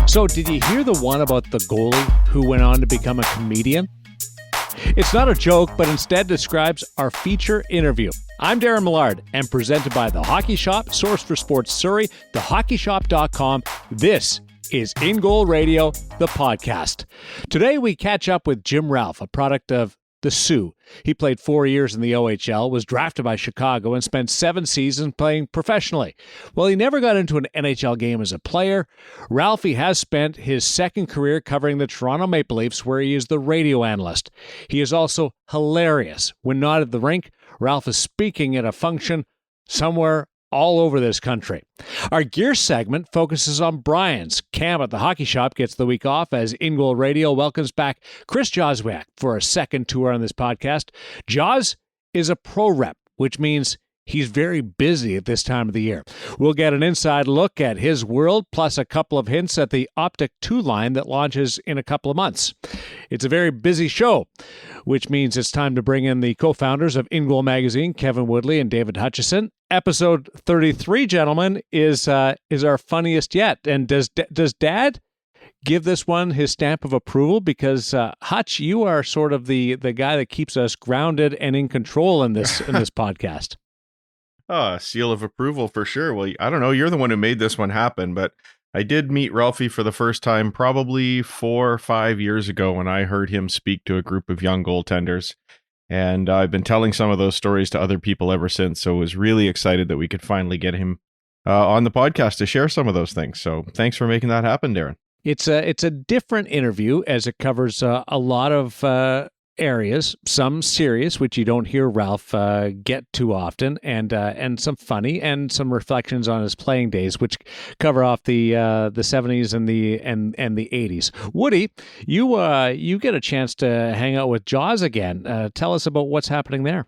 So, did you hear the one about the goalie who went on to become a comedian? It's not a joke, but instead describes our feature interview. I'm Darren Millard, and presented by The Hockey Shop, source for sports Surrey, thehockeyshop.com. This is InGoal Radio, the podcast. Today we catch up with Jim Ralph, a product of the Sioux. He played 4 years in the OHL, was drafted by Chicago, and spent 7 seasons playing professionally. While he never got into an NHL game as a player, Ralphie has spent his second career covering the Toronto Maple Leafs, where he is the radio analyst. He is also hilarious. When not at the rink, Ralph is speaking at a function somewhere all over this country. Our gear segment focuses on Brian's. Cam at the Hockey Shop gets the week off as InGoal Radio welcomes back Chris Joswiak for a second tour on this podcast. Jaws is a pro rep, which means he's very busy at this time of the year. We'll get an inside look at his world, plus a couple of hints at the Optik 2 line that launches in a couple of months. It's a very busy show, which means it's time to bring in the co-founders of InGoal Magazine, Kevin Woodley and David Hutchison. Episode 33, gentlemen, is our funniest yet. And does Dad give this one his stamp of approval? Because Hutch, you are sort of the guy that keeps us grounded and in control in this podcast. Seal of approval for sure. Well, I don't know. You're the one who made this one happen, but I did meet Ralphie for the first time probably 4 or 5 years ago when I heard him speak to a group of young goaltenders. And I've been telling some of those stories to other people ever since. So I was really excited that we could finally get him on the podcast to share some of those things. So thanks for making that happen, Darren. It's a different interview as it covers a lot of areas, some serious, which you don't hear Ralph get too often, and some funny, and some reflections on his playing days, which cover off the 70s and the 80s. Woody, you get a chance to hang out with Jaws again. Tell us about what's happening there.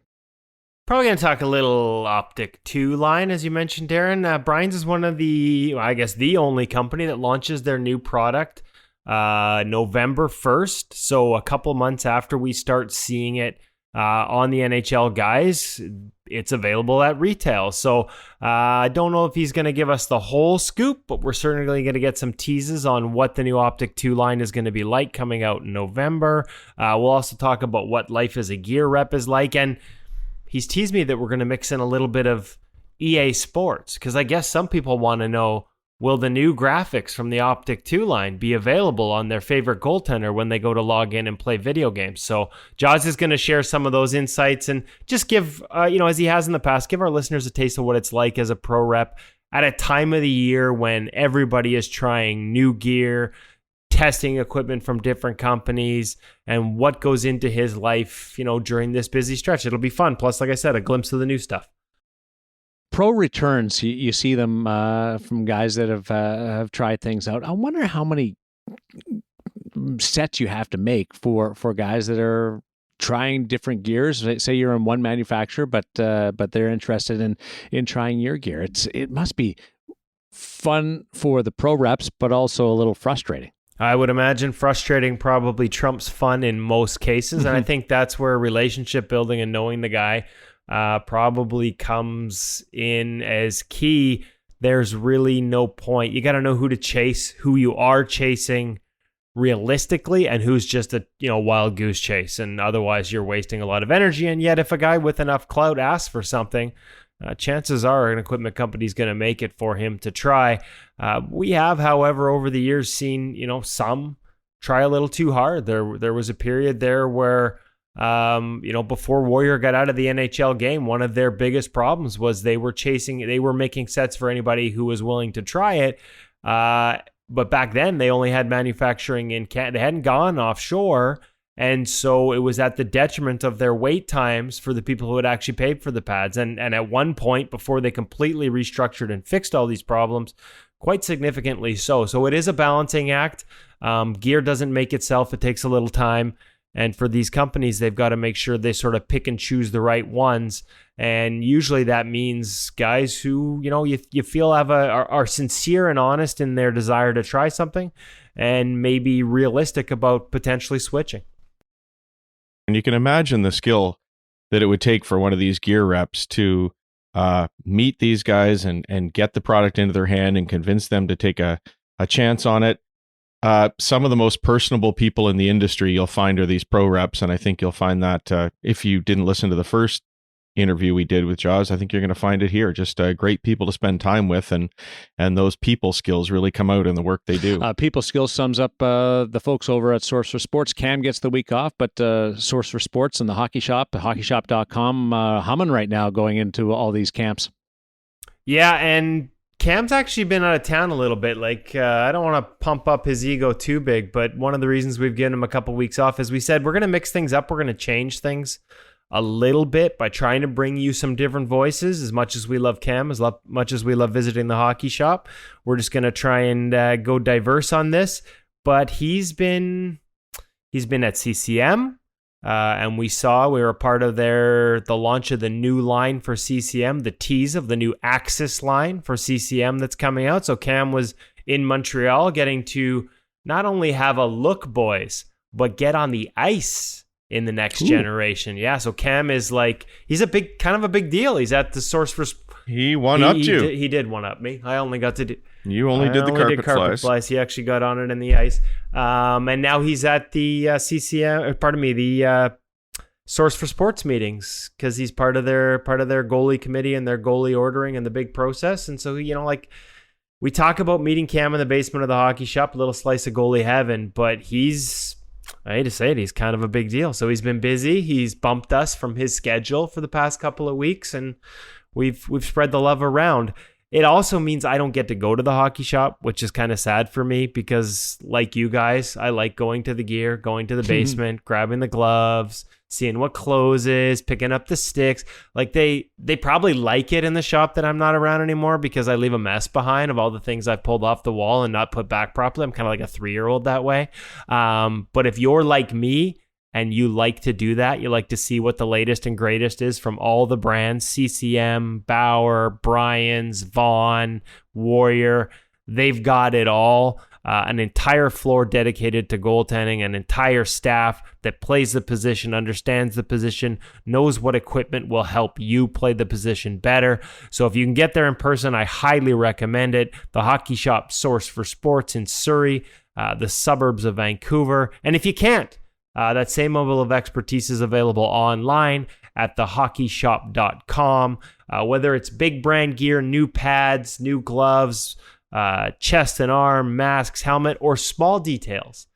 Probably going to talk a little Optik 2 line, as you mentioned, Darren. Brian's is one of the only company that launches their new product November 1st, so a couple months after we start seeing it on the NHL guys, it's available at retail. So I don't know if he's going to give us the whole scoop, but we're certainly going to get some teases on what the new Optik 2 line is going to be like coming out in November. We'll also talk about what life as a gear rep is like, and he's teased me that we're going to mix in a little bit of EA Sports, because I guess some people want to know, will the new graphics from the Optik 2 line be available on their favorite goaltender when they go to log in and play video games? So Jaws is going to share some of those insights and just give, as he has in the past, give our listeners a taste of what it's like as a pro rep at a time of the year when everybody is trying new gear, testing equipment from different companies, and what goes into his life, during this busy stretch. It'll be fun. Plus, like I said, a glimpse of the new stuff. Pro returns, you see them from guys that have tried things out. I wonder how many sets you have to make for guys that are trying different gears. Say you're in one manufacturer, but they're interested in trying your gear. It must be fun for the pro reps, but also a little frustrating. I would imagine frustrating probably trumps fun in most cases, and I think that's where relationship building and knowing the guy probably comes in as key. There's really no point. You got to know who to chase, who you are chasing realistically, and who's just a wild goose chase. And otherwise, you're wasting a lot of energy. And yet, if a guy with enough clout asks for something, chances are an equipment company is going to make it for him to try. We have, however, over the years seen some try a little too hard. There was a period there where before Warrior got out of the NHL game, one of their biggest problems was they were making sets for anybody who was willing to try it. But back then they only had manufacturing in Canada. They hadn't gone offshore. And so it was at the detriment of their wait times for the people who had actually paid for the pads. And at one point, before they completely restructured and fixed all these problems, quite significantly so. So it is a balancing act. Gear doesn't make itself. It takes a little time. And for these companies, they've got to make sure they sort of pick and choose the right ones. And usually that means guys who, you feel are sincere and honest in their desire to try something and maybe realistic about potentially switching. And you can imagine the skill that it would take for one of these gear reps to meet these guys and get the product into their hand and convince them to take a chance on it. some of the most personable people in the industry you'll find are these pro reps. And I think you'll find that if you didn't listen to the first interview we did with Jaws, I think you're going to find it here. Just great people to spend time with, and those people skills really come out in the work they do. People skills sums up the folks over at Source for Sports. Cam gets the week off, but Source for Sports and the Hockey Shop, hockeyshop.com, humming right now going into all these camps. Yeah, and Cam's actually been out of town a little bit. Like, I don't want to pump up his ego too big, but one of the reasons we've given him a couple weeks off is we said we're going to mix things up. We're going to change things a little bit by trying to bring you some different voices. As much as we love Cam, as much as we love visiting the Hockey Shop, we're just going to try and go diverse on this. But he's been at CCM. And we were a part of the launch of the new line for CCM, the tease of the new Axis line for CCM that's coming out. So Cam was in Montreal getting to not only have a look, boys, but get on the ice in the next generation. Yeah, so Cam is he's kind of a big deal. He's at the Source for... He one-upped you. He did one-up me. I only got to do... You only did the carpet flies. He actually got on it in the ice. And now he's at the the Source for Sports meetings, because he's part of their goalie committee and their goalie ordering and the big process. And so, we talk about meeting Cam in the basement of the Hockey Shop, a little slice of goalie heaven, but I hate to say it, he's kind of a big deal. So he's been busy. He's bumped us from his schedule for the past couple of weeks, and we've spread the love around. It also means I don't get to go to the Hockey Shop, which is kind of sad for me, because like you guys, I like going to the gear, going to the basement, grabbing the gloves, seeing what closes, picking up the sticks. Like they probably like it in the shop that I'm not around anymore, because I leave a mess behind of all the things I've pulled off the wall and not put back properly. I'm kind of like a 3-year-old that way. But if you're like me, and you like to do that, you like to see what the latest and greatest is from all the brands, CCM, Bauer, Bryans, Vaughn, Warrior, they've got it all. An entire floor dedicated to goaltending, an entire staff that plays the position, understands the position, knows what equipment will help you play the position better. So if you can get there in person, I highly recommend it. The Hockey Shop, Source for Sports in Surrey, the suburbs of Vancouver. And if you can't, that same level of expertise is available online at thehockeyshop.com. Whether it's big brand gear, new pads, new gloves, chest and arm, masks, helmet, or small details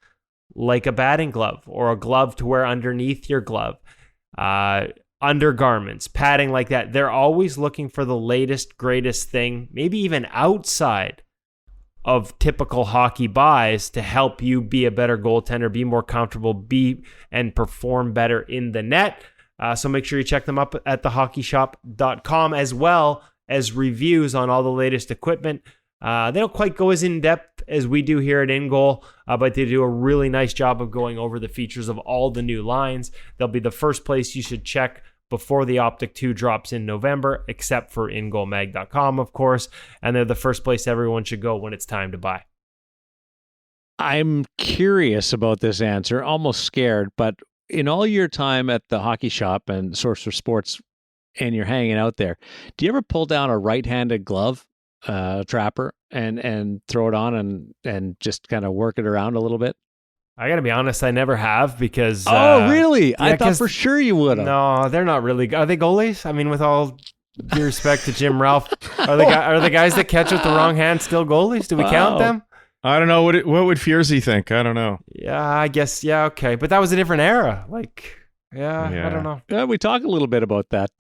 like a batting glove or a glove to wear underneath your glove, undergarments, padding like that. They're always looking for the latest, greatest thing, maybe even outside of typical hockey buys, to help you be a better goaltender, be more comfortable, be and perform better in the net. So make sure you check them up at thehockeyshop.com, as well as reviews on all the latest equipment. They don't quite go as in-depth as we do here at InGoal, but they do a really nice job of going over the features of all the new lines. They'll be the first place you should check before the Optik 2 drops in November, except for InGoalMag.com, of course, and they're the first place everyone should go when it's time to buy. I'm curious about this answer, almost scared, but in all your time at the Hockey Shop and Source for Sports, and you're hanging out there, do you ever pull down a right-handed glove trapper and throw it on and just kind of work it around a little bit? I got to be honest, I never have, because... Oh, really? Yeah, I thought for sure you would have. No, they're not really... Are they goalies? I mean, with all due respect to Jim Ralph, are the guys that catch with the wrong hand still goalies? Do we count them? I don't know. What would Fierzy think? I don't know. Yeah, I guess. Yeah, okay. But that was a different era. I don't know. Yeah, we talk a little bit about that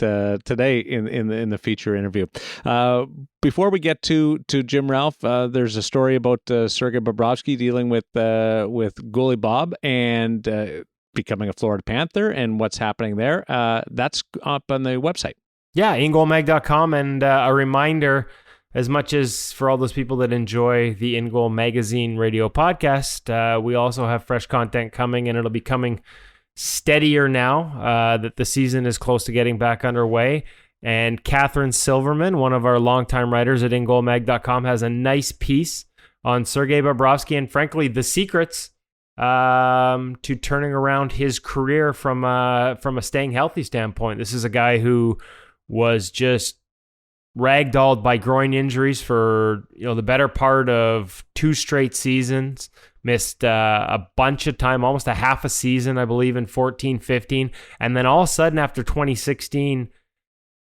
today in the feature interview. Before we get to Jim Ralph, there's a story about Sergei Bobrovsky dealing with goalie Bob and becoming a Florida Panther and what's happening there. That's up on the website. Yeah, InGoalMag.com, and a reminder, as much as for all those people that enjoy the InGoal Magazine radio podcast, we also have fresh content coming, and it'll be coming steadier now that the season is close to getting back underway. And Catherine Silverman, one of our longtime writers at InGoalMag.com, has a nice piece on Sergei Bobrovsky and, frankly, the secrets to turning around his career from a staying healthy standpoint. This is a guy who was just ragdolled by groin injuries for the better part of 2 straight seasons. Missed a bunch of time, almost a half a season, I believe, in 14-15. And then all of a sudden, after 2016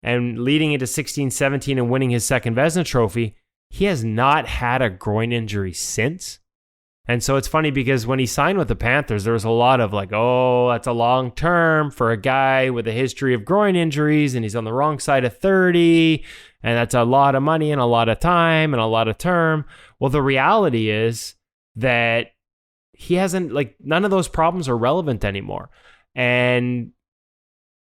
and leading into 16-17 and winning his second Vezina Trophy, he has not had a groin injury since. And so it's funny because when he signed with the Panthers, there was a lot of like, oh, that's a long term for a guy with a history of groin injuries, and he's on the wrong side of 30, and that's a lot of money and a lot of time and a lot of term. Well, the reality is that he hasn't, like, none of those problems are relevant anymore. And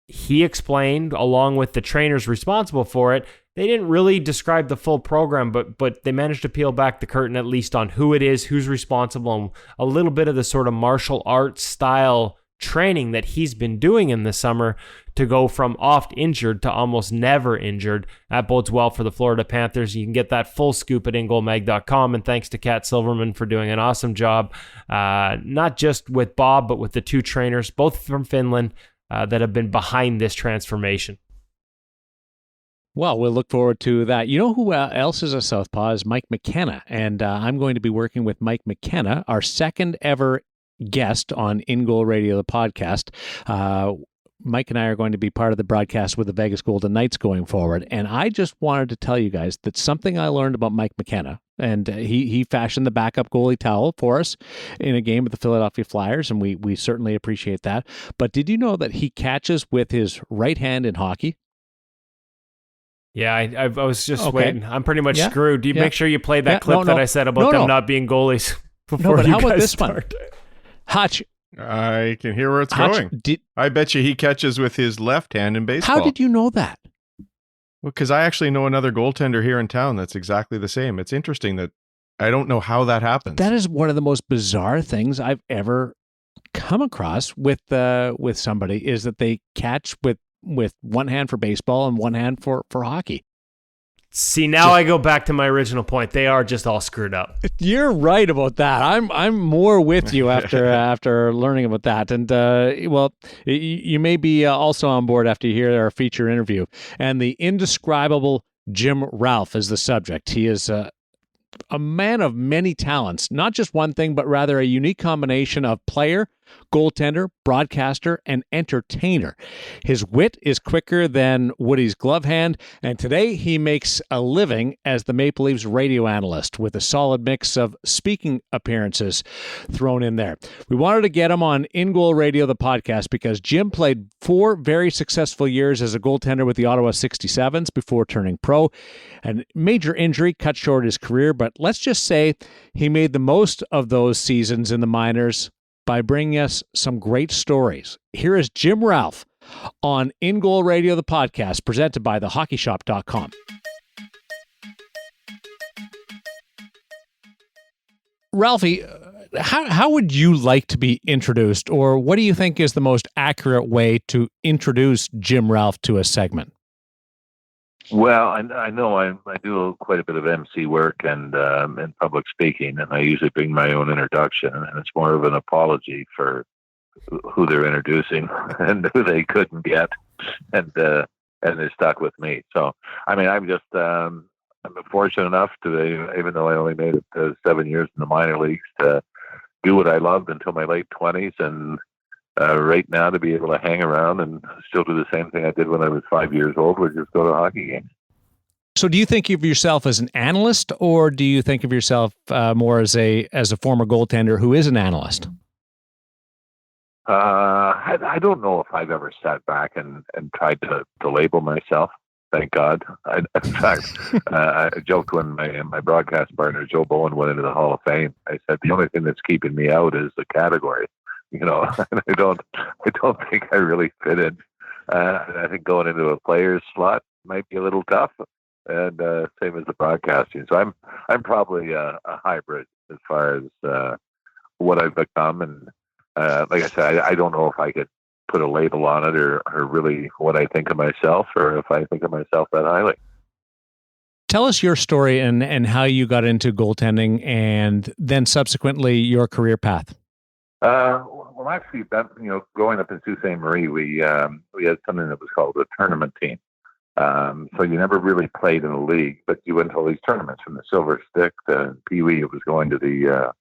he explained, along with the trainers responsible for it, they didn't really describe the full program, but they managed to peel back the curtain at least on who it is, who's responsible, and a little bit of the sort of martial arts style training that he's been doing in the summer to go from oft injured to almost never injured. That bodes well for the Florida Panthers. You can get that full scoop at InGoalMag.com, and thanks to Kat Silverman for doing an awesome job, not just with Bob, but with the 2 trainers, both from Finland, that have been behind this transformation. Well, we'll look forward to that. You know who else is a southpaw is Mike McKenna, and I'm going to be working with Mike McKenna, our second ever guest on InGoal Radio, the podcast. Mike and I are going to be part of the broadcast with the Vegas Golden Knights going forward, and I just wanted to tell you guys that something I learned about Mike McKenna, and he fashioned the backup goalie towel for us in a game with the Philadelphia Flyers, and we certainly appreciate that. But did you know that he catches with his right hand in hockey? Yeah, I was just waiting. I'm pretty much screwed. Do you make sure you play that clip that I said about them not being goalies before but you how guys about this start? one? Hutch. I can hear where it's going. I bet you he catches with his left hand in baseball. How did you know that? Well, because I actually know another goaltender here in town that's exactly the same. It's interesting that I don't know how that happens. That is one of the most bizarre things I've ever come across with somebody, is that they catch with one hand for baseball and one hand for hockey. See, now I go back to my original point. They are just all screwed up. You're right about that. I'm more with you after learning about that. And you may be also on board after you hear our feature interview. And the indescribable Jim Ralph is the subject. He is a man of many talents, not just one thing, but rather a unique combination of player, goaltender, broadcaster, and entertainer. His wit is quicker than Woody's glove hand, and today he makes a living as the Maple Leafs radio analyst with a solid mix of speaking appearances thrown in there. We wanted to get him on InGoal Radio, the podcast, because Jim played 4 very successful years as a goaltender with the Ottawa 67s before turning pro. And major injury cut short his career, but let's just say he made the most of those seasons in the minors by bringing us some great stories. Here is Jim Ralph on InGoal Radio, the podcast, presented by thehockeyshop.com. Ralphie, how would you like to be introduced, or what do you think is the most accurate way to introduce Jim Ralph to a segment? Well, I know I do quite a bit of MC work and public speaking, and I usually bring my own introduction, and it's more of an apology for who they're introducing and who they couldn't get, and they're stuck with me. So, I mean, I'm fortunate enough to, even though I only made it 7 years in the minor leagues, to do what I loved until my late 20s, and right now to be able to hang around and still do the same thing I did when I was 5 years old, which is go to hockey games. So do you think of yourself as an analyst, or do you think of yourself more as a former goaltender who is an analyst? I don't know if I've ever sat back and tried to label myself. Thank God. In fact, I joked when my broadcast partner, Joe Bowen, went into the Hall of Fame. I said, the only thing that's keeping me out is the category. You know, I don't think I really fit in. I think going into a player's slot might be a little tough, and same as the broadcasting. So I'm probably a hybrid as far as what I've become. And like I said, I don't know if I could put a label on it or really what I think of myself, or if I think of myself that highly. Tell us your story and how you got into goaltending, and then subsequently your career path. Well, actually, growing up in Sault Ste. Marie, we had something that was called a tournament team. So you never really played in a league, but you went to all these tournaments from the Silver Stick to Pee Wee. It was going to the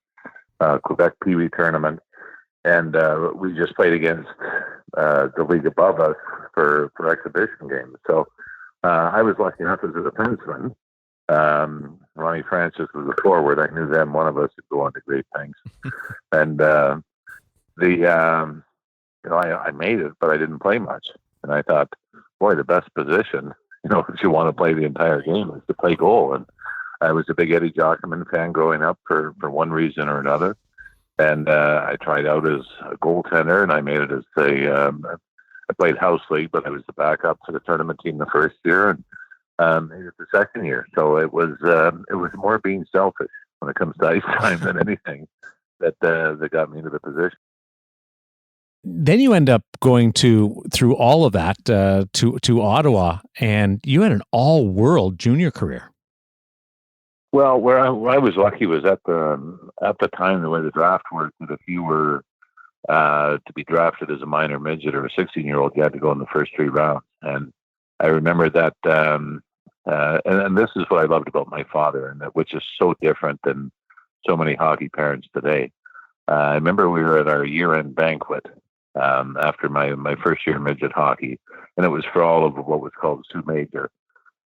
Quebec Pee Wee tournament. And we just played against the league above us for exhibition games. So I was lucky enough as a defenseman. Ronnie Francis was a forward. I knew then one of us would go on to great things. And I made it, but I didn't play much. And I thought, boy, the best position, if you want to play the entire game, is to play goal. And I was a big Eddie Jockman fan growing up for one reason or another. And I tried out as a goaltender, and I made it as I played house league, but I was the backup for the tournament team the first year, and made it the second year. So it was more being selfish when it comes to ice time than anything that got me into the position. Then you end up going through all of that to Ottawa, and you had an all-world junior career. Well, where I was lucky was at the time the way the draft worked, that if you were to be drafted as a minor midget or a 16-year-old, you had to go in the first 3 rounds. And I remember that, and this is what I loved about my father, and which is so different than so many hockey parents today. I remember we were at our year-end banquet after my first year in midget hockey, and it was for all of what was called Sioux Major.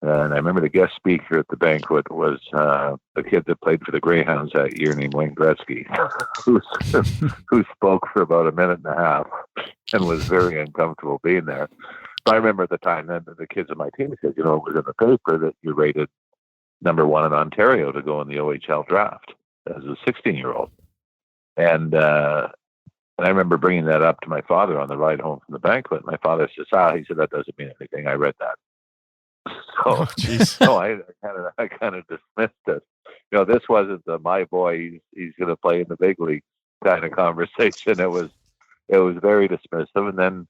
And I remember the guest speaker at the banquet was a kid that played for the Greyhounds that year named Wayne Gretzky, who spoke for about a minute and a half and was very uncomfortable being there. But I remember at the time that the kids on my team said, it was in the paper that you rated number 1 in Ontario to go in the OHL draft as a 16-year-old. And I remember bringing that up to my father on the ride home from the banquet. My father says, he said, that doesn't mean anything. I read that. So I kind of dismissed it. This wasn't the my boy, he's going to play in the big league kind of conversation. It was very dismissive. And then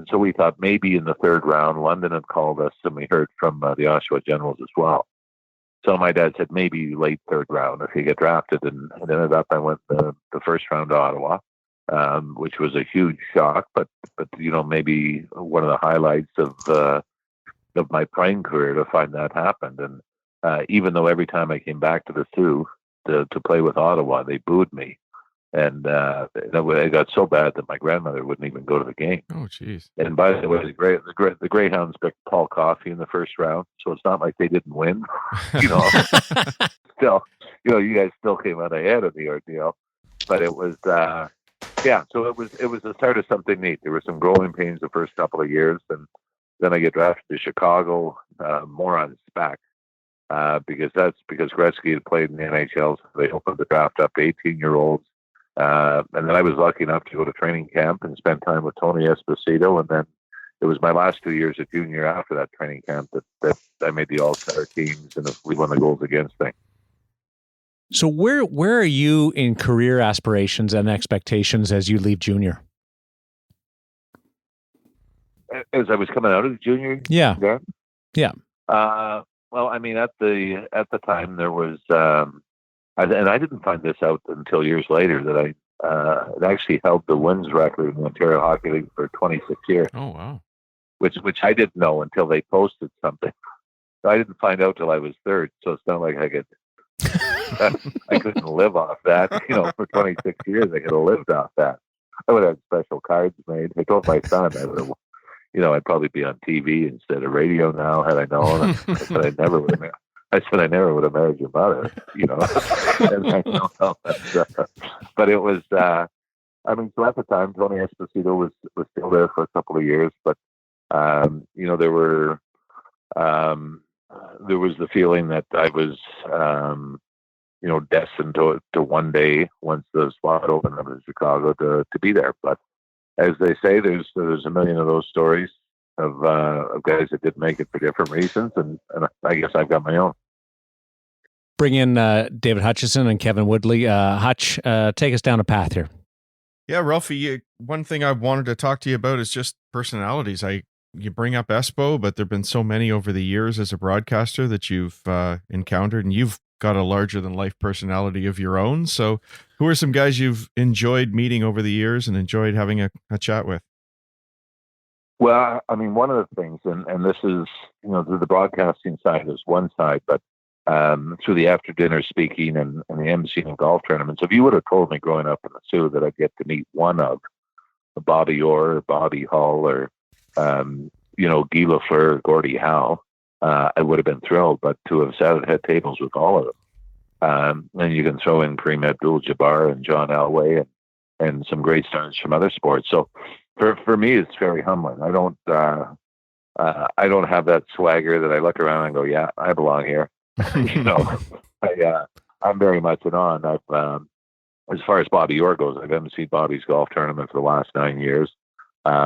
so we thought maybe in the 3rd round, London had called us, and we heard from the Oshawa Generals as well. So my dad said maybe late 3rd round if you get drafted, and ended up I went the first round to Ottawa, which was a huge shock, but maybe one of the highlights of my playing career to find that happened. And even though every time I came back to the Sioux to play with Ottawa, they booed me. And it got so bad that my grandmother wouldn't even go to the game. Oh, jeez. And by the way, the Greyhounds picked Paul Coffey in the first round, so it's not like they didn't win. Still, you guys still came out ahead of the ordeal. But it was, so it was the start of something neat. There were some growing pains the first couple of years, and then I get drafted to Chicago, more on spec, because Gretzky had played in the NHL, so they opened the draft up to 18-year-olds. And then I was lucky enough to go to training camp and spend time with Tony Esposito. And then it was my last 2 years at junior after that training camp that I made the all-star teams, and we won the goals against thing. So where are you in career aspirations and expectations as you leave junior? As I was coming out of the junior, yeah. Well, I mean, at the time there was, and I didn't find this out until years later that I it actually held the wins record in the Ontario Hockey League for 26 years. Oh wow! Which I didn't know until they posted something. So I didn't find out till I was 3rd. So it's not like I couldn't live off that. For 26 years I could have lived off that. I would have special cards made. I told my son I would have. I'd probably be on TV instead of radio now had I known. I said I never would have married your mother. And I know but it was. So at the time, Tony Esposito was still there for a couple of years, but there was the feeling that I was, destined to one day, once the spot opened up in Chicago, to be there. But as they say, there's a million of those stories of guys that didn't make it for different reasons, and I guess I've got my own. Bring in David Hutchison and Kevin Woodley. Hutch, take us down a path here. Yeah, Ralphie, one thing I wanted to talk to you about is just personalities. You bring up Espo, but there have been so many over the years as a broadcaster that you've encountered, and you've got a larger-than-life personality of your own. So who are some guys you've enjoyed meeting over the years and enjoyed having a chat with? Well, I mean, one of the things, and this is, the broadcasting side is one side, but through the after dinner speaking and the emceeing of golf tournaments, if you would have told me growing up in the Sioux that I'd get to meet one of Bobby Orr, or Bobby Hull, or Guy Lafleur, or Gordie Howe, I would have been thrilled. But to have sat at head tables with all of them, and you can throw in Kareem Abdul-Jabbar and John Elway and some great stars from other sports. So for me, it's very humbling. I don't have that swagger that I look around and go, yeah, I belong here. I'm very much in awe. I've, as far as Bobby Orr goes, I've emceed Bobby's golf tournament for the last 9 years.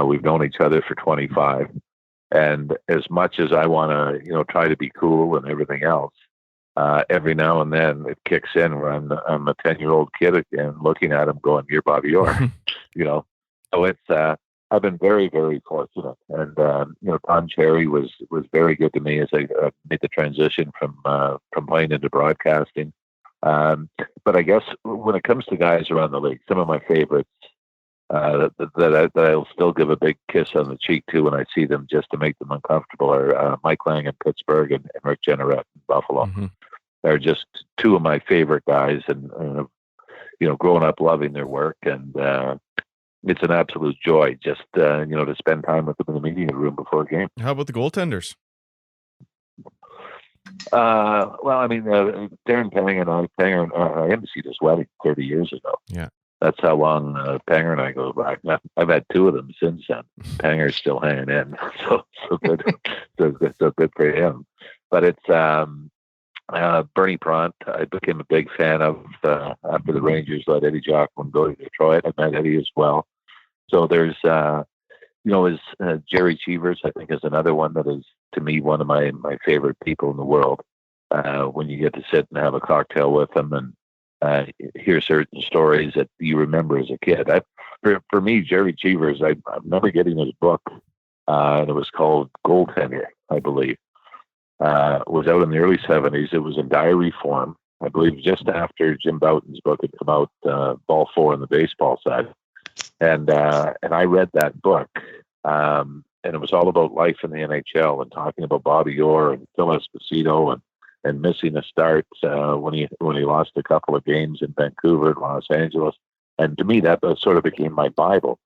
We've known each other for 25. And as much as I want to, try to be cool and everything else, every now and then it kicks in where I'm a 10-year-old kid again, looking at him going, "You're Bobby Orr," So it's I've been very, very fortunate, and Don Cherry was very good to me as I made the transition from playing into broadcasting. But I guess when it comes to guys around the league, some of my favorites that I'll still give a big kiss on the cheek to when I see them, just to make them uncomfortable, are Mike Lang in Pittsburgh and Rick Jeanneret in Buffalo. Mm-hmm. They're just two of my favorite guys, and growing up loving their work, and it's an absolute joy just to spend time with them in the media room before a game. How about the goaltenders? Well, I mean, Darren Pang and I emceed his wedding 30 years ago. Yeah. That's how long Panger and I go back. I've had two of them since then. Panger's still hanging in, so good, so good for him. But it's Bernie Pront. I became a big fan of after the Rangers let Eddie Jocelyn go to Detroit. I met Eddie as well. So there's Jerry Cheevers, I think, is another one that is, to me, one of my favorite people in the world. When you get to sit and have a cocktail with them and hear certain stories that you remember as a kid. For me, Jerry Cheevers, I remember getting his book, and it was called Goaltender, I believe. It was out in the early 70s. It was in diary form, I believe, just after Jim Bouton's book had come out, Ball 4 on the baseball side. And I read that book, and it was all about life in the NHL and talking about Bobby Orr and Phil Esposito and missing a start when he lost a couple of games in Vancouver and Los Angeles. And to me, that sort of became my Bible,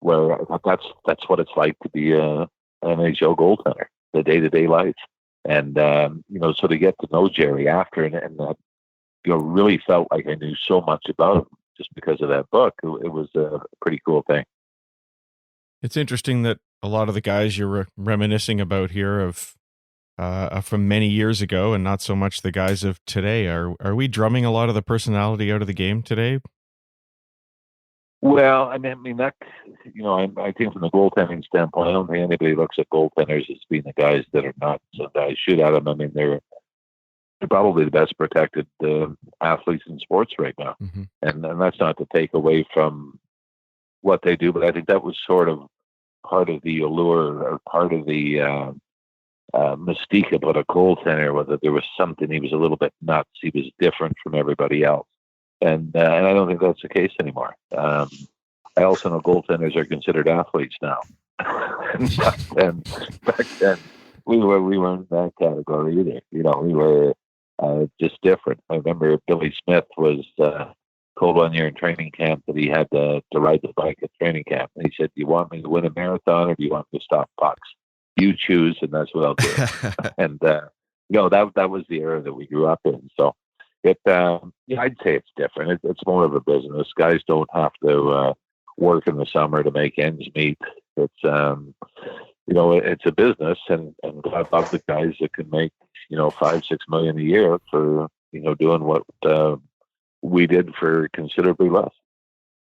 where that's what it's like to be an NHL goaltender, the day-to-day life. And, so to get to know Jerry after and that, really felt like I knew so much about him just because of that book. It was a pretty cool thing. It's interesting that a lot of the guys you're reminiscing about here of from many years ago, and not so much the guys of today. Are we drumming a lot of the personality out of the game today? Well, I mean that, I think from the goaltending standpoint, I don't think anybody looks at goaltenders as being the guys that are nuts and guys shoot at them. I mean, they're probably the best protected athletes in sports right now. Mm-hmm. And that's not to take away from what they do, but I think that was sort of part of the allure, or part of the mystique about a goaltender, was that there was something, he was a little bit nuts, he was different from everybody else. And I don't think that's the case anymore. I also know goaltenders are considered athletes now. And back then, we weren't in that category either. We were just different. I remember Billy Smith was told one year in training camp that he had to ride the bike at training camp. And he said, "Do you want me to win a marathon, or do you want me to stop pucks? You choose, and that's what I'll do." And that was the era that we grew up in. So I'd say it's different. It's more of a business. Guys don't have to work in the summer to make ends meet. It's it's a business, and I love the guys that can make $5-6 million a year for doing what we did for considerably less.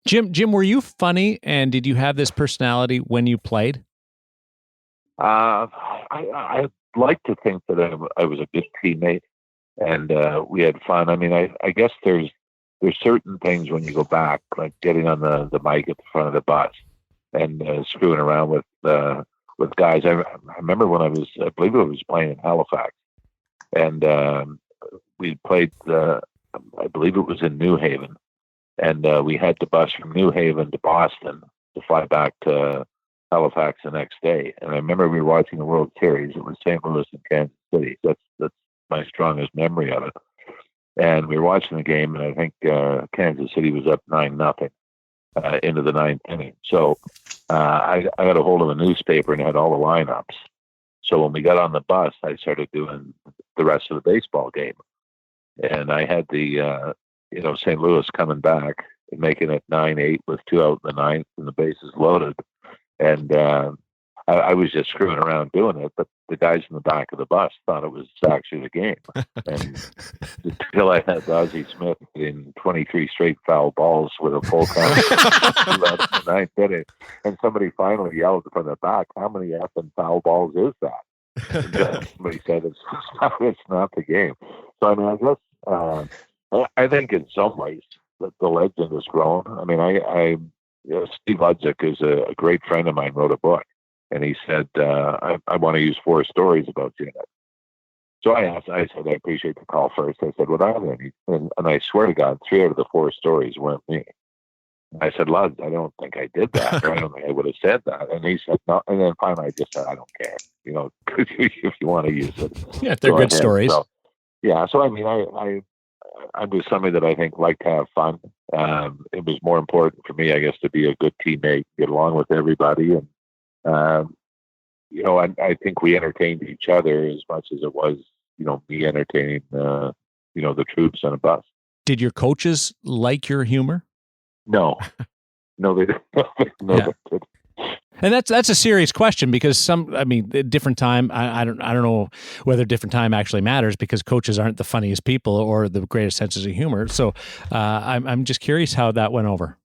Jim, were you funny, and did you have this personality when you played? I like to think that I was a good teammate, and we had fun. I mean, I guess there's certain things when you go back, like getting on the mic at the front of the bus and screwing around with guys. I remember when I believe I was playing in Halifax, and we played, I believe it was in New Haven, and we had to bus from New Haven to Boston to fly back to Halifax the next day. And I remember we were watching the World Series. It was St. Louis and Kansas City. That's my strongest memory of it. And we were watching the game, and I think Kansas City was up 9-0 into the ninth inning. So I got a hold of a newspaper and had all the lineups. So when we got on the bus, I started doing the rest of the baseball game. And I had the, St. Louis coming back and making it 9-8 with 2 out in the ninth and the bases loaded. And I was just screwing around doing it, but the guys in the back of the bus thought it was actually the game. And until I had Ozzie Smith in 23 straight foul balls with a full count left in the ninth inning, and somebody finally yelled from the back, "How many effing foul balls is that?" And somebody said, "It's not the game." So I mean, I guess I think in some ways that the legend has grown. I mean, Steve Ludzik is a great friend of mine. Wrote a book. And he said, I want to use 4 stories about you. So I said, I appreciate the call first. I said, what are they? And I swear to God, 3 out of the 4 stories weren't me. I said, Lud, I don't think I did that. Or I don't think I would have said that. And he said, no. And then finally I just said, I don't care. If you want to use it. Yeah, if they're good stories. So, yeah. So, I mean, I'm just somebody that I think like to have fun. It was more important for me, I guess, to be a good teammate, get along with everybody. And, I think we entertained each other as much as it was, me entertaining, the troops on a bus. Did your coaches like your humor? No, they didn't. They didn't. And that's a serious question because different time. I don't know whether different time actually matters because coaches aren't the funniest people or the greatest senses of humor. So I'm just curious how that went over.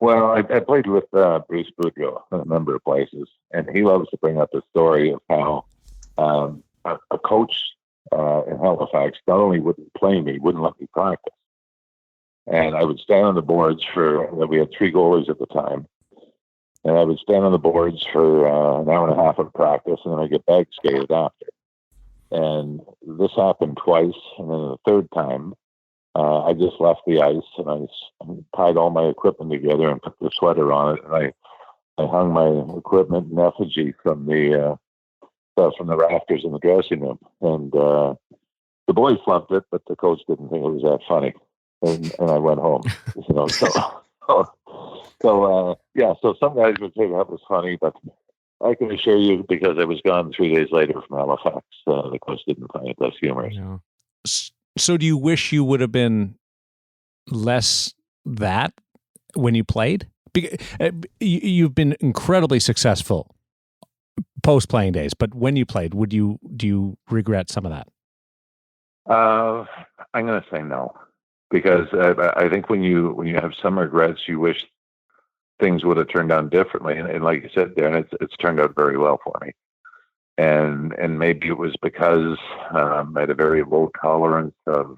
Well, I played with Bruce Boudreau in a number of places, and he loves to bring up the story of how a coach in Halifax not only wouldn't play me, wouldn't let me practice. And I would stand on the boards we had 3 goalies at the time, and I would stand on the boards for an hour and a half of practice, and then I'd get bag skated after. And this happened twice, and then the third time, I just left the ice and I tied all my equipment together and put the sweater on it, and I hung my equipment in effigy from the rafters in the dressing room. And the boys loved it, but the coach didn't think it was that funny, and I went home. So some guys would say that was funny, but I can assure you, because I was gone 3 days later from Halifax, the coach didn't find it less humorous. Yeah. So do you wish you would have been less that when you played? You've been incredibly successful post-playing days, but when you played, do you regret some of that? I'm going to say no, because I think when you have some regrets, you wish things would have turned out differently. And like you said, Darren, it's turned out very well for me. And maybe it was because I had a very low tolerance of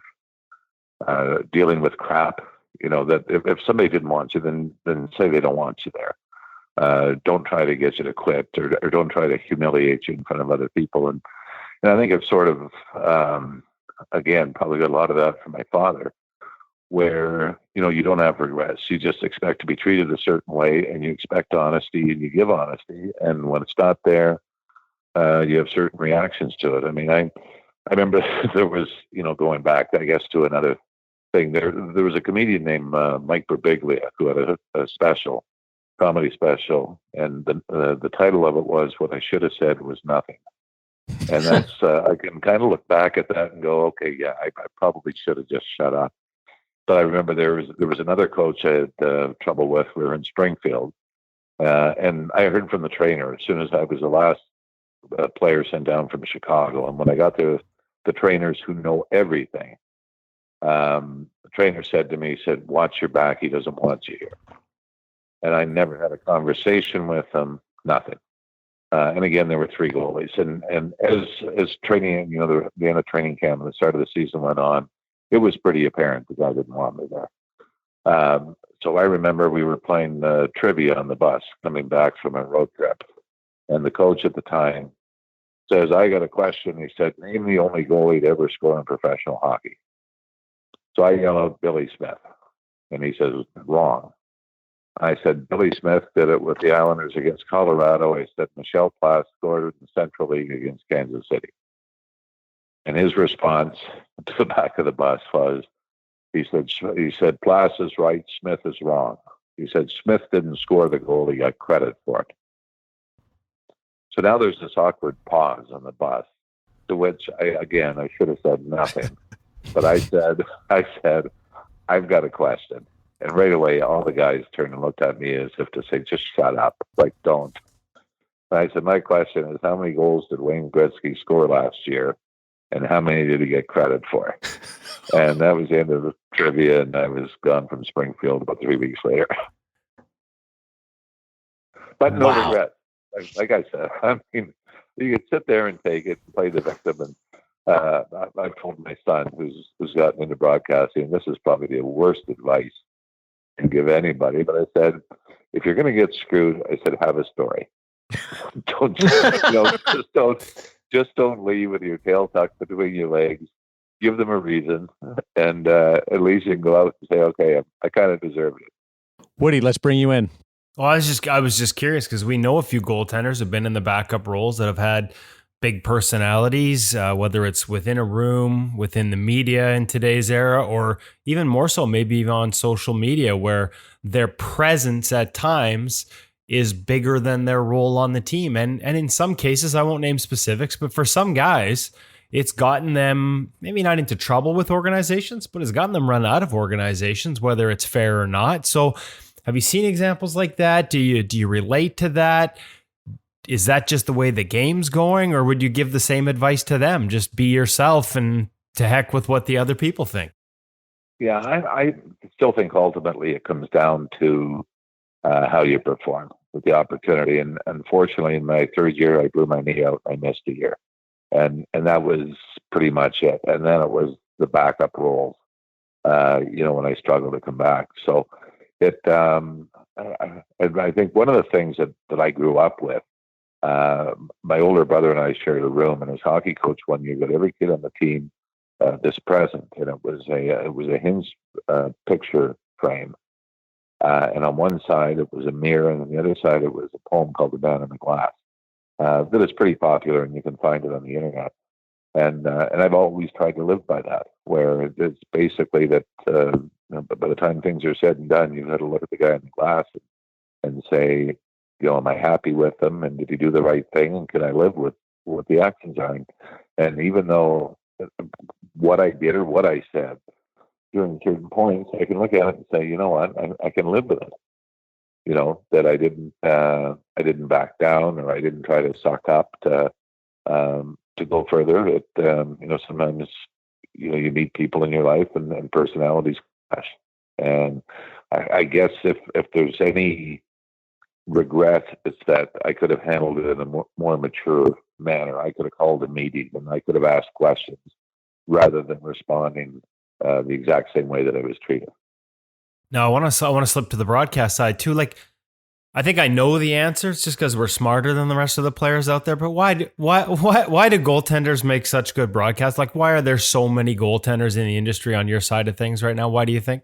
dealing with crap. That if somebody didn't want you, then say they don't want you there. Don't try to get you to quit, or don't try to humiliate you in front of other people. And I think I've sort of, again, probably got a lot of that from my father, where you don't have regrets. You just expect to be treated a certain way, and you expect honesty, and you give honesty. And when it's not there, you have certain reactions to it. I mean, I remember there was, going back, I guess, to another thing. There was a comedian named Mike Birbiglia who had a comedy special, and the title of it was "What I Should Have Said Was Nothing." And that's I can kind of look back at that and go, okay, yeah, I probably should have just shut up. But I remember there was another coach I had trouble with. We were in Springfield, and I heard from the trainer as soon as I was the last player sent down from Chicago. And when I got to the trainers who know everything, the trainer said to me, "Watch your back. He doesn't want you here." And I never had a conversation with him, nothing. And again, there were 3 goalies. And as training, the end of training camp and the start of the season went on, it was pretty apparent the guy didn't want me there. So I remember we were playing trivia on the bus coming back from a road trip. And the coach at the time says, "I got a question." He said, "Name the only goalie to ever score in professional hockey." So I yell out, "Billy Smith." And he says, "Wrong." I said, Billy Smith did it with the Islanders against Colorado. I said, Michel Plasse scored in the Central League against Kansas City. And his response to the back of the bus was, he said, Plasse is right, Smith is wrong. He said, Smith didn't score the goal, he got credit for it. So now there's this awkward pause on the bus, to which I should have said nothing. But I said, I've got a question. And right away, all the guys turned and looked at me as if to say, just shut up. Like, don't. And I said, my question is, how many goals did Wayne Gretzky score last year? And how many did he get credit for? And that was the end of the trivia, and I was gone from Springfield about 3 weeks later. But no regret. Like I said, I mean, you could sit there and take it and play the victim. And I told my son, who's gotten into broadcasting, and this is probably the worst advice I can give anybody, but I said, if you're going to get screwed, I said, have a story. Just don't leave with your tail tucked between your legs. Give them a reason, and at least you can go out and say, okay, I kind of deserved it. Woody, let's bring you in. Well, I was just curious because we know a few goaltenders have been in the backup roles that have had big personalities, whether it's within a room, within the media in today's era, or even more so, maybe even on social media, where their presence at times is bigger than their role on the team. And in some cases, I won't name specifics, but for some guys, it's gotten them maybe not into trouble with organizations, but it's gotten them run out of organizations, whether it's fair or not. So have you seen examples like that? Do you relate to that? Is that just the way the game's going, or would you give the same advice to them? Just be yourself and to heck with what the other people think. Yeah, I still think ultimately it comes down to how you perform with the opportunity. And unfortunately, in my third year, I blew my knee out. I missed a year. And that was pretty much it. And then it was the backup roles, when I struggled to come back. So I think one of the things that I grew up with, my older brother and I shared a room, and his hockey coach one year got every kid on the team this present, and it was a hinge picture frame, and on one side it was a mirror, and on the other side it was a poem called "The Man in the Glass." That is pretty popular, and you can find it on the internet. And I've always tried to live by that, where it's basically that by the time things are said and done, you've got to look at the guy in the glass and say, am I happy with him? And did he do the right thing? And can I live with what the actions are? And even though what I did or what I said during certain points, I can look at it and say, you know what, I can live with it. That I didn't back down, or I didn't try to suck up to go further. Sometimes you meet people in your life and personalities clash. And I guess if there's any regret, it's that I could have handled it in a more mature manner. I could have called a meeting and I could have asked questions rather than responding the exact same way that I was treated. Now, I want to slip to the broadcast side too. Like, I think I know the answers just because we're smarter than the rest of the players out there. But why do goaltenders make such good broadcasts? Like, why are there so many goaltenders in the industry on your side of things right now? Why do you think?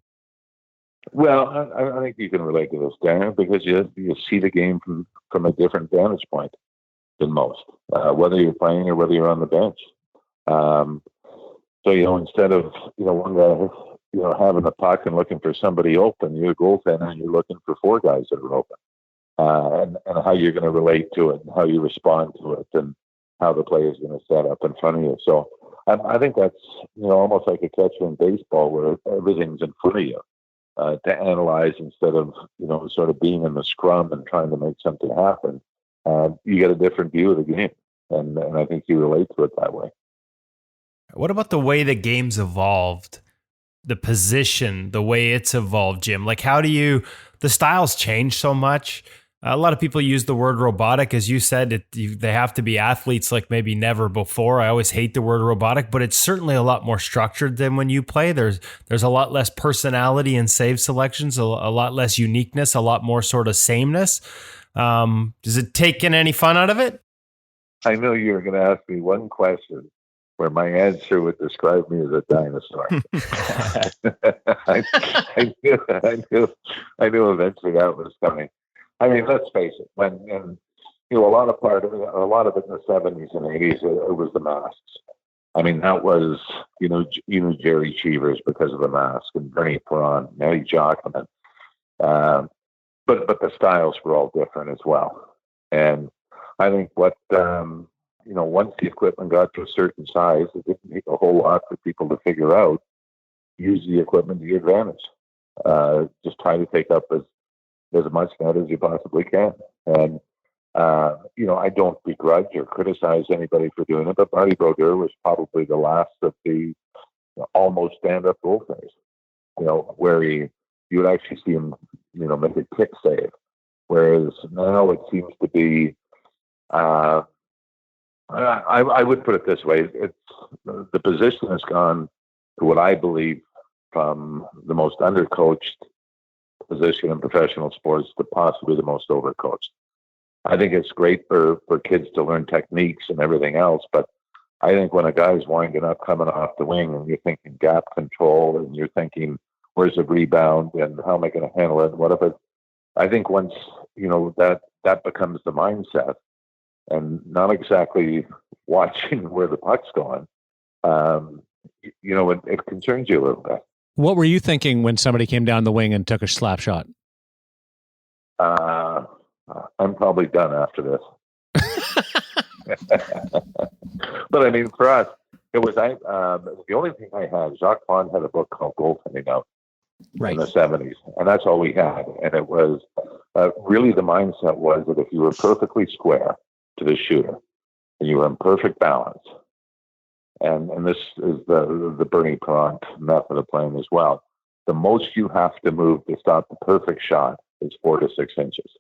Well, I think you can relate to this, Darren, because you see the game from a different vantage point than most, whether you're playing or whether you're on the bench. So instead of one guy having the puck and looking for somebody open, you're a goaltender and you're looking for four guys that are open. And how you're going to relate to it and how you respond to it and how the play is going to set up in front of you. So I think that's, almost like a catcher in baseball where everything's in front of you to analyze instead of, sort of being in the scrum and trying to make something happen. You get a different view of the game. And I think you relate to it that way. What about the way the game's evolved? The position, the way it's evolved, Jim? Like, the styles change so much. A lot of people use the word robotic. As you said, they have to be athletes like maybe never before. I always hate the word robotic, but it's certainly a lot more structured than when you play. There's a lot less personality in save selections, a lot less uniqueness, a lot more sort of sameness. Does it take any fun out of it? I know you're going to ask me one question where my answer would describe me as a dinosaur. I knew eventually that was coming. I mean, let's face it. A lot of it in the 70s and 80s, it was the masks. I mean, that was, Jerry Cheevers because of the mask, and Bernie Perron, Eddie Jockman. But the styles were all different as well. And I think once the equipment got to a certain size, it didn't take a whole lot for people to figure out, use the equipment to your advantage. Just try to take up as much net as you possibly can. And, I don't begrudge or criticize anybody for doing it, but Marty Brodeur was probably the last of the almost stand-up goaltenders, where you would actually see him, make a kick save. Whereas now it seems to be, I would put it this way: the position has gone to what I believe from the most undercoached position in professional sports to possibly the most overcoached. I think it's great for kids to learn techniques and everything else, but I think when a guy's winding up coming off the wing and you're thinking gap control and you're thinking where's the rebound and how am I going to handle it? What if it? I think once that becomes the mindset, and not exactly watching where the puck's going, it concerns you a little bit. What were you thinking when somebody came down the wing and took a slap shot? I'm probably done after this. But I mean, for us, it was the only thing I had. Jacques Pond had a book called Goaltending Out in the 70s, and that's all we had. And it was really the mindset was that if you were perfectly square to the shooter and you were in perfect balance, and this is the Bernie Perron method of playing as well, the most you have to move to stop the perfect shot is 4 to 6 inches.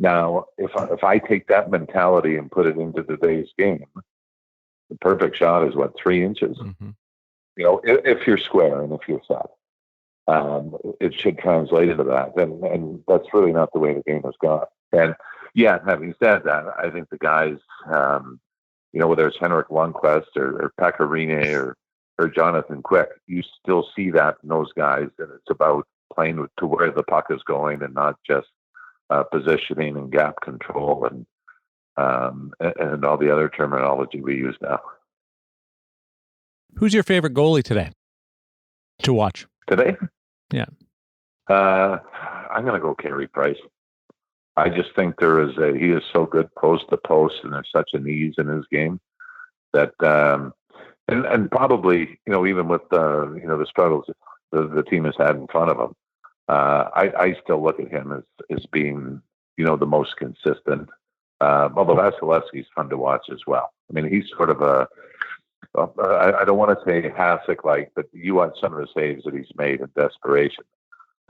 Now, if I take that mentality and put it into today's game, the perfect shot is 3 inches. Mm-hmm. If you're square and if you're set, it should translate into that. And that's really not the way the game has gone. And yeah, having said that, I think the guys, whether it's Henrik Lundqvist or Pekka Rinne or Jonathan Quick, you still see that in those guys, and it's about playing to where the puck is going and not just positioning and gap control and all the other terminology we use now. Who's your favorite goalie today to watch? Today? Yeah. I'm going to go Carey Price. I just think he is so good post to post, and there's such an ease in his game that, and probably, even with the struggles the team has had in front of him, I still look at him as being, the most consistent. Although Vasilevsky's fun to watch as well. I mean, he's sort of I don't want to say Hasek-like, but you watch some of the saves that he's made in desperation.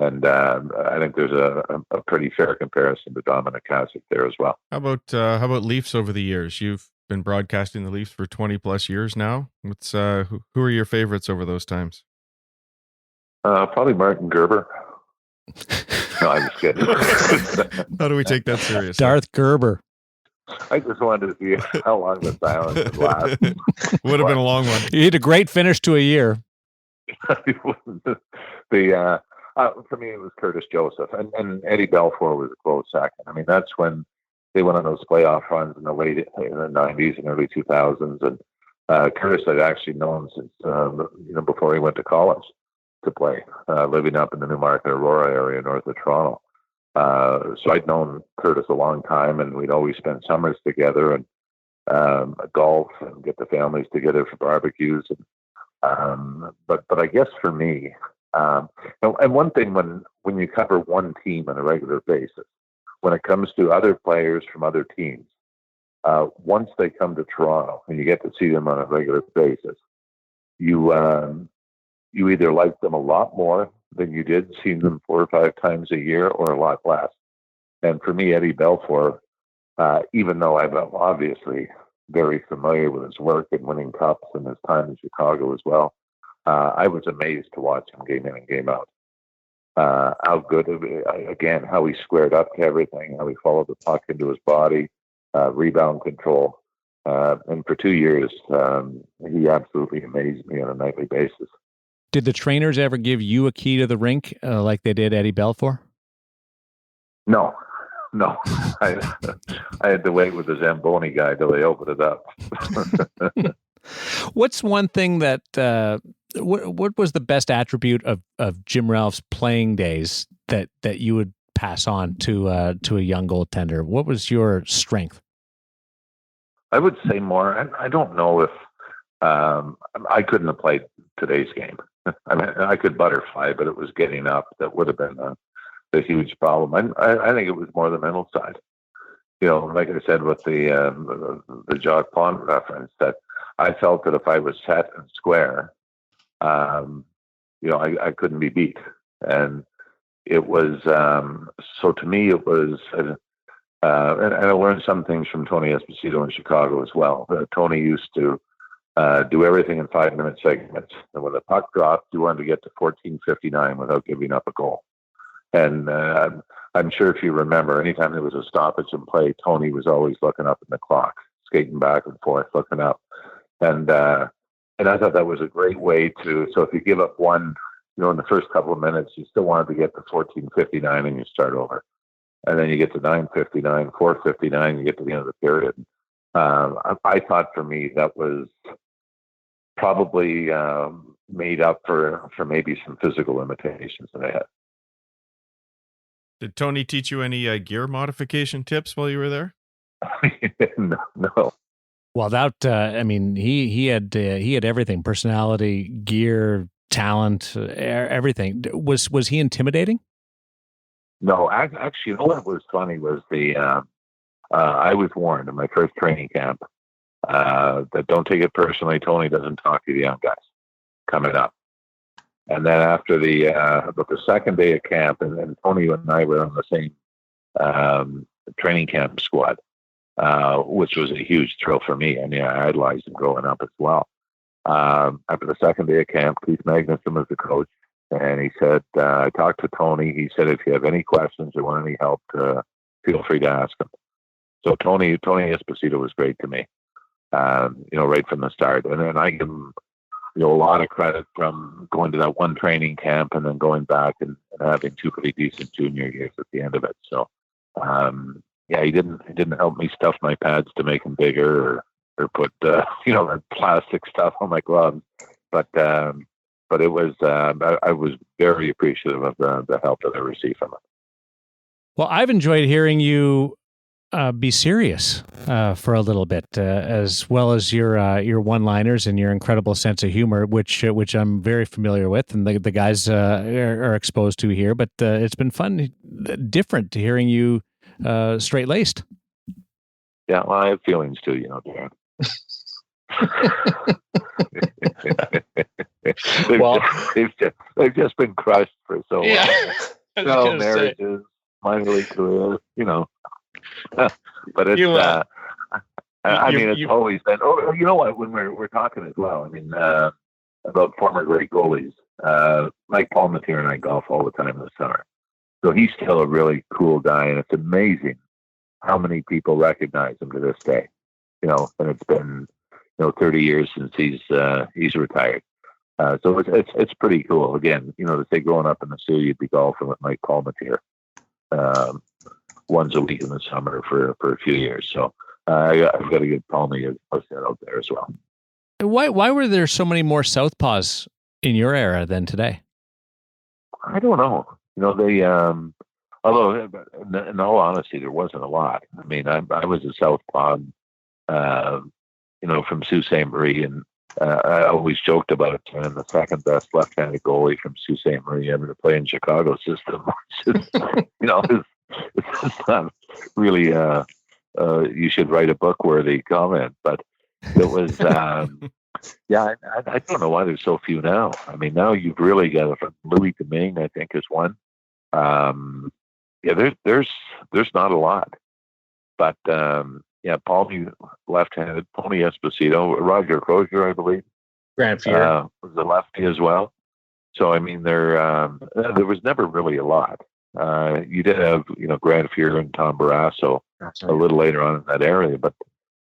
And I think there's a pretty fair comparison to Dominic Hasek there as well. How about Leafs over the years? You've been broadcasting the Leafs for 20 plus years now. What's who are your favorites over those times? Probably Martin Gerber. No, I'm just kidding. How do we take that seriously? Darth Gerber. I just wanted to see how long the silence would last. Would have been a long one. You had a great finish to a year. For me, it was Curtis Joseph, and Eddie Belfour was a close second. I mean, that's when they went on those playoff runs in the late in the 90s and early 2000s. And Curtis I'd actually known since before he went to college to play, living up in the Newmarket, Aurora area north of Toronto. So I'd known Curtis a long time, and we'd always spend summers together and golf and get the families together for barbecues. And, but I guess for me, and one thing when you cover one team on a regular basis, when it comes to other players from other teams, once they come to Toronto and you get to see them on a regular basis, you either like them a lot more than you did seeing them 4 or 5 times a year, or a lot less. And for me, Eddie Belfour, even though I'm obviously very familiar with his work and winning cups and his time in Chicago as well, I was amazed to watch him game in and game out. How good, again, how he squared up to everything, how he followed the puck into his body, rebound control. And for 2 years, he absolutely amazed me on a nightly basis. Did the trainers ever give you a key to the rink like they did Eddie Belfour? No. I had to wait with the Zamboni guy till they opened it up. What's one thing that what was the best attribute of Jim Ralph's playing days that you would pass on to a young goaltender? What was your strength? I would say more. I don't know if I couldn't have played today's game. I mean, I could butterfly, but it was getting up that would have been a huge problem. I think it was more the mental side. You know, like I said with the Jock Pond reference, that I felt that if I was set and square, you know, I couldn't be beat. And it was, so to me, it was, and I learned some things from Tony Esposito in Chicago as well. Tony used to do everything in 5-minute segments. And when the puck dropped, you wanted to get to 14:59 without giving up a goal. And I'm sure if you remember, anytime there was a stoppage in play, Tony was always looking up at the clock, skating back and forth, looking up. And I thought that was a great way to, so if you give up one, you know, in the first couple of minutes, you still wanted to get to 14:59 and you start over. And then you get to 9:59, 4:59, you get to the end of the period. I thought for me that was probably made up for maybe some physical limitations that I had. Did Tony teach you any gear modification tips while you were there? No. Well, that I mean, he had everything: personality, gear, talent, everything. Was he intimidating? No, actually, you know what was funny was I was warned in my first training camp that don't take it personally. Tony doesn't talk to the young guys coming up. And then after about the second day of camp, and Tony and I were on the same training camp squad, which was a huge thrill for me. I mean, I idolized him growing up as well. After the second day of camp, Keith Magnuson was the coach, and he said, I talked to Tony. He said, if you have any questions or want any help, feel free to ask him. So Tony Esposito was great to me, you know, right from the start. And then I give him, you know, a lot of credit from going to that one training camp and then going back and having 2 pretty decent junior years at the end of it. So, yeah, he didn't help me stuff my pads to make them bigger or put, you know, that plastic stuff on my gloves. But it was, I was very appreciative of the help that I received from it. Well, I've enjoyed hearing you be serious for a little bit, as well as your one-liners and your incredible sense of humor, which I'm very familiar with, and the guys are exposed to here. But it's been fun, different to hearing you straight-laced. Yeah, well, I have feelings too, you know, Darren. they've just been crushed for so long. No marriages, minor league career, you know. But it's it's always been. Oh, you know what? When we're talking as well, I mean, about former great goalies, Mike Palmatier and I golf all the time in the summer. So he's still a really cool guy, and it's amazing how many people recognize him to this day. You know, and it's been 30 years since he's retired. So it's pretty cool. Again, you know, to say growing up in the city, you'd be golfing with Mike Palmatier once a week in the summer for a few years. So I've got a good Palmy out there as well. Why were there so many more Southpaws in your era than today? I don't know. You know, they although in all honesty, there wasn't a lot. I mean, I was a Southpaw, you know, from Sault Ste. Marie, and I always joked about I'm the second best left-handed goalie from Sault Ste. Marie ever to play in Chicago system. You know, it's not really you should write a book-worthy comment, but it was yeah. I don't know why there's so few now. I mean, now you've really got from Louis Domingue, I think, is one. Yeah, there's not a lot, but yeah, Palmy left-handed, Tony Esposito, Roger Crozier, I believe, Grand Fear was a lefty as well. So I mean, there was never really a lot. You did have Grand Fear and Tom Barrasso a little later on in that area, but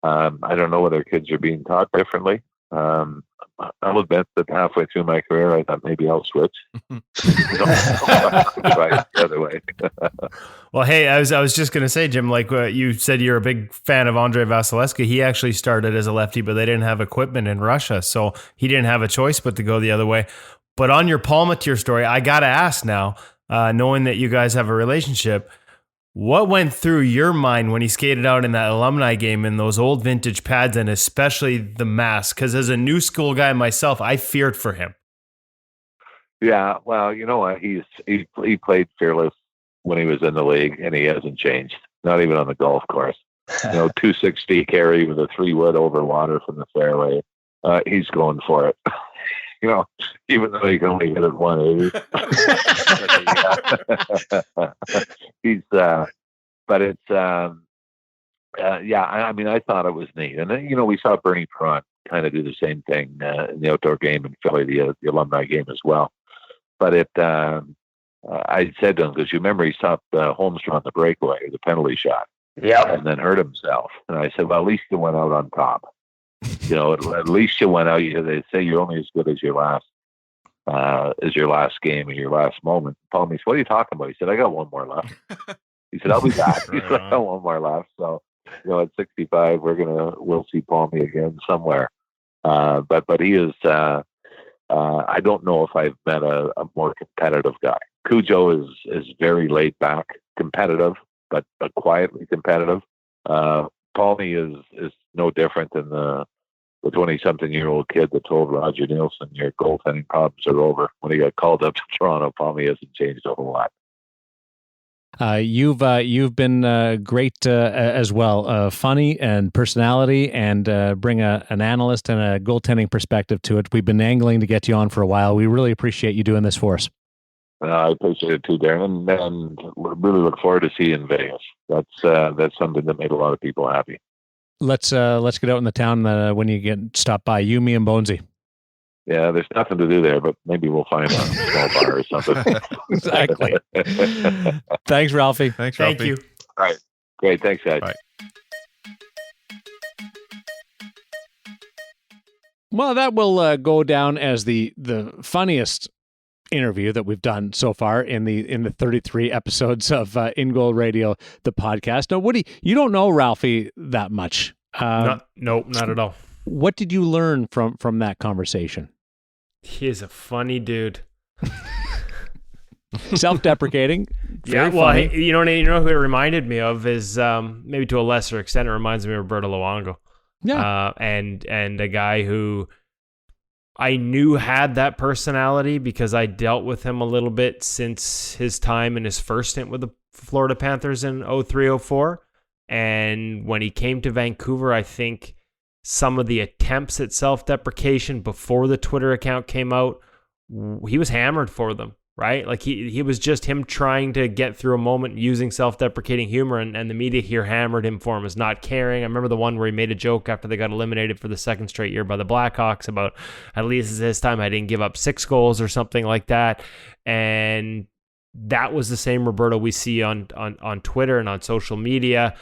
I don't know whether kids are being taught differently. I'll admit that halfway through my career, I thought maybe I'll switch. Right, the other way. Well, hey, I was just going to say, Jim, like you said, you're a big fan of Andrei Vasilevsky. He actually started as a lefty, but they didn't have equipment in Russia, so he didn't have a choice but to go the other way. But on your Palmateer story, I got to ask now, knowing that you guys have a relationship, what went through your mind when he skated out in that alumni game in those old vintage pads and especially the mask? Because as a new school guy myself, I feared for him. Yeah, well, you know what? He played fearless when he was in the league, and he hasn't changed. Not even on the golf course. 260 carry with a 3-wood over water from the fairway. He's going for it. Even though he can only hit it 180. He's, but it's, yeah. I mean, I thought it was neat, and then we saw Bernie Perron kind of do the same thing in the outdoor game in Philly, the alumni game as well. But I said to him, because you remember he stopped Holmstrom on the breakaway, the penalty shot, and then hurt himself. And I said, well, at least he went out on top. At least you went out. They say you're only as good as your last game and your last moment. Paul said, what are you talking about? He said, I got one more left. He said, I'll be back. He said, I got one more left. So, at 65, we'll see Palmy again somewhere. But he is, I don't know if I've met a more competitive guy. Cujo is very laid back, competitive, but quietly competitive. Palmy is no different than the 20-something-year-old kid that told Roger Nielsen your goaltending problems are over when he got called up to Toronto. Palmy hasn't changed a whole lot. You've been great as well, funny and personality, and bring an analyst and a goaltending perspective to it. We've been angling to get you on for a while. We really appreciate you doing this for us. I appreciate it too, Darren, and really look forward to seeing you in Vegas. That's something that made a lot of people happy. Let's get out in the town when you stop by. You, me, and Bonesy. Yeah, there's nothing to do there, but maybe we'll find a small bar or something. Exactly. Thanks, Ralphie. Thanks, Ralphie. Thank you. All right. Great. Thanks, guys. Bye. Well, that will go down as the funniest interview that we've done so far in the 33 episodes of InGoal Radio, the podcast. Now, Woody, you don't know Ralphie that much. Not at all. What did you learn from that conversation? He is a funny dude. Self-deprecating. Yeah, well, funny. you know who it reminded me of is maybe to a lesser extent, it reminds me of Roberto Luongo. Yeah. And a guy who I knew had that personality because I dealt with him a little bit since his time in his first stint with the Florida Panthers in 03-04. And when he came to Vancouver, I think some of the attempts at self-deprecation before the Twitter account came out, he was hammered for them, right? Like he was just him trying to get through a moment using self-deprecating humor, and the media here hammered him for him as not caring. I remember the one where he made a joke after they got eliminated for the second straight year by the Blackhawks about, at least this time I didn't give up 6 goals or something like that. And that was the same Roberto we see on Twitter and on social media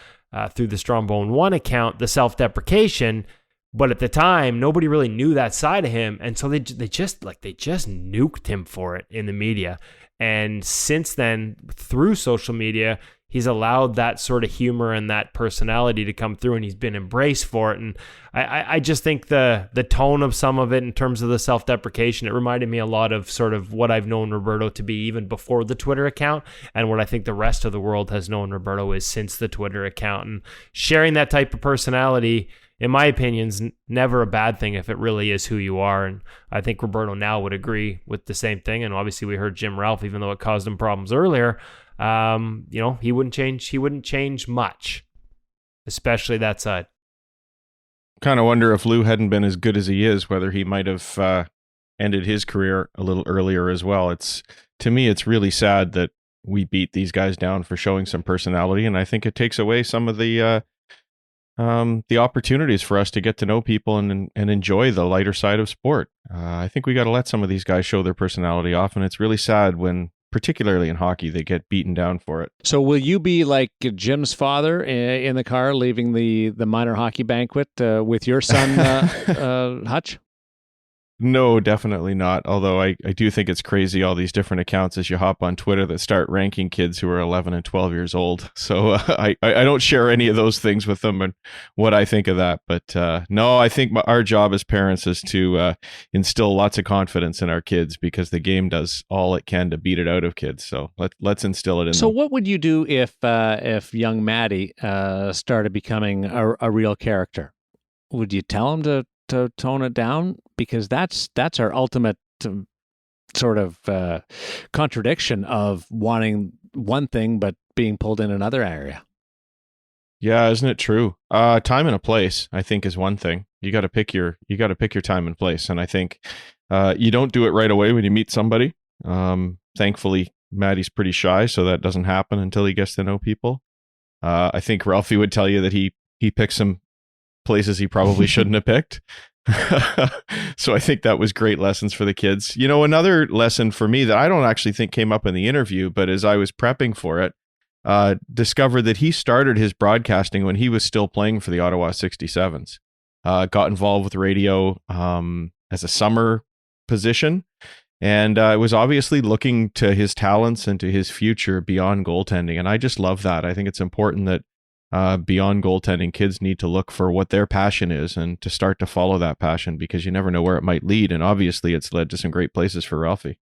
through the Strongbone 1 account, the self-deprecation. But at the time, nobody really knew that side of him, and so they just nuked him for it in the media. And since then, through social media, he's allowed that sort of humor and that personality to come through, and he's been embraced for it. And I just think the tone of some of it in terms of the self-deprecation, it reminded me a lot of sort of what I've known Roberto to be even before the Twitter account, and what I think the rest of the world has known Roberto is since the Twitter account. And sharing that type of personality, in my opinion, is never a bad thing if it really is who you are. And I think Roberto now would agree with the same thing. And obviously we heard Jim Ralph, even though it caused him problems earlier, he wouldn't change much, especially that side. Kind of wonder if Lou hadn't been as good as he is, whether he might have ended his career a little earlier as well. To me, it's really sad that we beat these guys down for showing some personality. And I think it takes away some of the opportunities for us to get to know people and enjoy the lighter side of sport. I think we got to let some of these guys show their personality off, and it's really sad when particularly in hockey, they get beaten down for it. So will you be like Jim's father in the car leaving the minor hockey banquet with your son, Hutch? No, definitely not. Although I do think it's crazy, all these different accounts as you hop on Twitter that start ranking kids who are 11 and 12 years old. So I don't share any of those things with them and what I think of that. But no, I think our job as parents is to instill lots of confidence in our kids, because the game does all it can to beat it out of kids. So let's instill it in So them. what would you do if young Maddie started becoming a real character? Would you tell him to tone it down? Because that's our ultimate sort of contradiction of wanting one thing but being pulled in another area. Yeah, isn't it true? Time and a place, I think, is one thing. You got to pick your time and place, and I think you don't do it right away when you meet somebody. Thankfully, Maddie's pretty shy, so that doesn't happen until he gets to know people. I think Ralphie would tell you that he picked some places he probably shouldn't have picked. So I think that was great lessons for the kids. You know, another lesson for me that I don't actually think came up in the interview, but as I was prepping for it, discovered that he started his broadcasting when he was still playing for the Ottawa 67s. Got involved with radio as a summer position, and was obviously looking to his talents and to his future beyond goaltending. And I just love that. I think it's important that beyond goaltending, kids need to look for what their passion is and to start to follow that passion, because you never know where it might lead. And obviously it's led to some great places for Ralphie.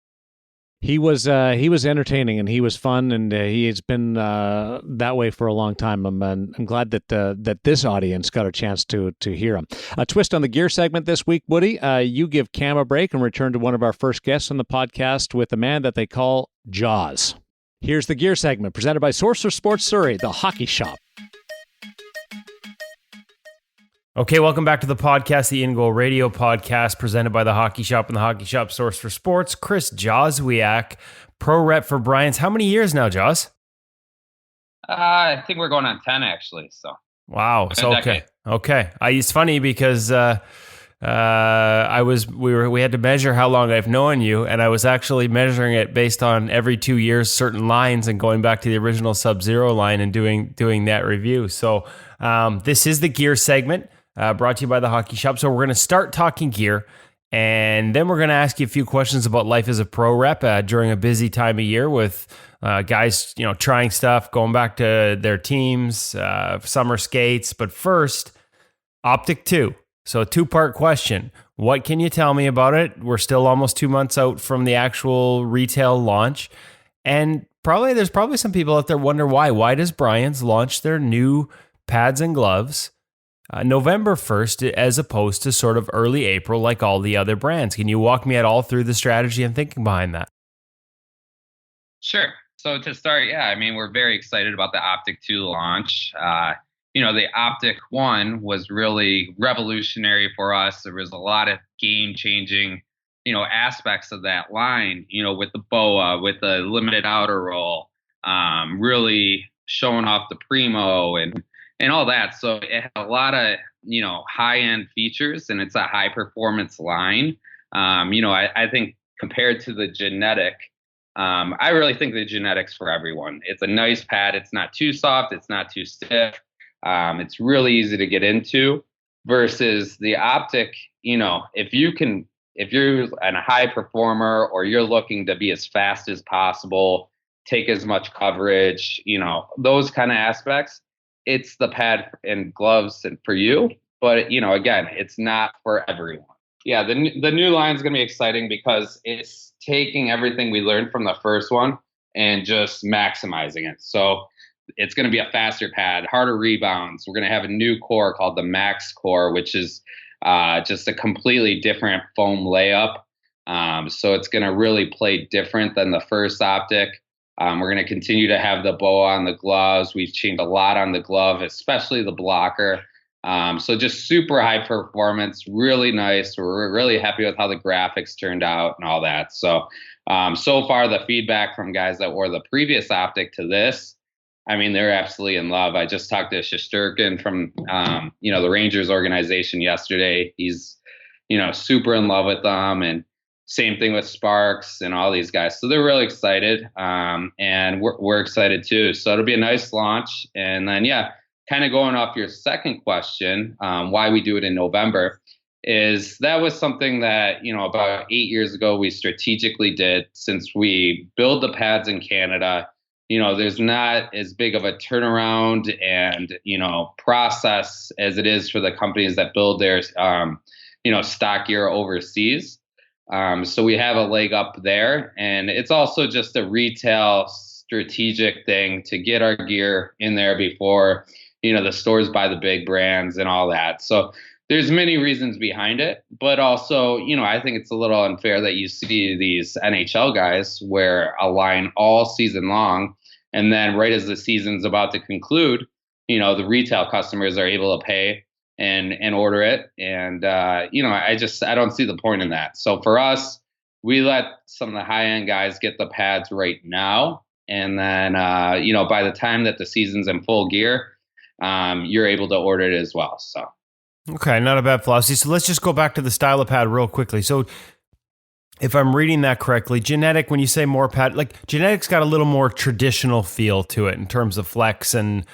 He was entertaining and he was fun, and he has been that way for a long time. I'm glad that this audience got a chance to hear him. A twist on the gear segment this week, Woody. You give Cam a break and return to one of our first guests on the podcast with a man that they call Jaws. Here's the gear segment presented by Source for Sports Surrey, the hockey shop. Okay, welcome back to the podcast, the InGoal Radio Podcast, presented by the Hockey Shop and the Hockey Shop Source for Sports. Chris Joswiak, pro rep for Bryant's. How many years now, Jaws? I think we're going on 10, actually. So wow. So okay. It's funny because we had to measure how long I've known you, and I was actually measuring it based on every 2 years certain lines and going back to the original Sub-Zero line and doing that review. So this is the gear segment. Brought to you by the Hockey Shop. So we're going to start talking gear, and then we're going to ask you a few questions about life as a pro rep during a busy time of year with guys, trying stuff, going back to their teams, summer skates. But first, Optik 2. So a two-part question. What can you tell me about it? We're still almost 2 months out from the actual retail launch. And there's probably some people out there wonder why. Why does Bryant's launch their new pads and gloves November 1st as opposed to sort of early April like all the other brands? Can you walk me at all through the strategy and thinking behind that? Sure. So to start, we're very excited about the Optik 2 launch. The Optik 1 was really revolutionary for us. There was a lot of game-changing, aspects of that line, with the BOA, with the limited outer roll, really showing off the Primo and all that. So it had a lot of, high-end features, and it's a high-performance line. I think compared to the Genetic, I really think the Genetic's for everyone. It's a nice pad. It's not too soft. It's not too stiff. It's really easy to get into versus the Optik. If you're a high performer or you're looking to be as fast as possible, take as much coverage, those kind of aspects, it's the pad and gloves for you. But, again, it's not for everyone. Yeah, the new line is going to be exciting because it's taking everything we learned from the first one and just maximizing it. So it's going to be a faster pad, harder rebounds. We're going to have a new core called the Max Core, which is just a completely different foam layup. So it's going to really play different than the first Optik. We're going to continue to have the BOA on the gloves. We've changed a lot on the glove, especially the blocker. So just super high performance, really nice. We're really happy with how the graphics turned out and all that. So, so far the feedback from guys that wore the previous Optik to this, they're absolutely in love. I just talked to Shesterkin from, the Rangers organization yesterday. He's, super in love with them. And Same thing with Sparks and all these guys. So they're really excited, and we're excited too. So it'll be a nice launch. And then, yeah, kind of going off your second question, why we do it in November, is that was something that, about 8 years ago we strategically did. Since we build the pads in Canada, there's not as big of a turnaround and, process as it is for the companies that build their, stock gear overseas. So we have a leg up there, and it's also just a retail strategic thing to get our gear in there before, the stores buy the big brands and all that. So there's many reasons behind it, but also, I think it's a little unfair that you see these NHL guys wear a line all season long, and then right as the season's about to conclude, the retail customers are able to pay and order it. And, I don't see the point in that. So for us, we let some of the high end guys get the pads right now. And then, by the time that the season's in full gear, you're able to order it as well. So. Okay. Not a bad philosophy. So let's just go back to the style of pad real quickly. So if I'm reading that correctly, Genetic, when you say more pad, like Genetic's got a little more traditional feel to it in terms of flex and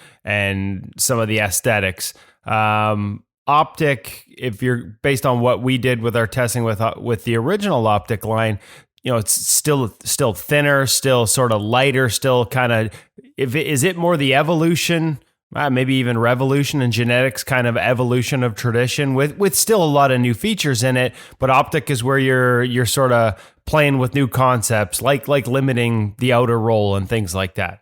some of the aesthetics. Optik, if you're based on what we did with our testing with the original Optik line, it's still thinner, still sort of lighter, still kind of. Is it more the evolution, maybe even revolution, and Genetics kind of evolution of tradition with still a lot of new features in it, but Optik is where you're sort of playing with new concepts, like limiting the outer roll and things like that.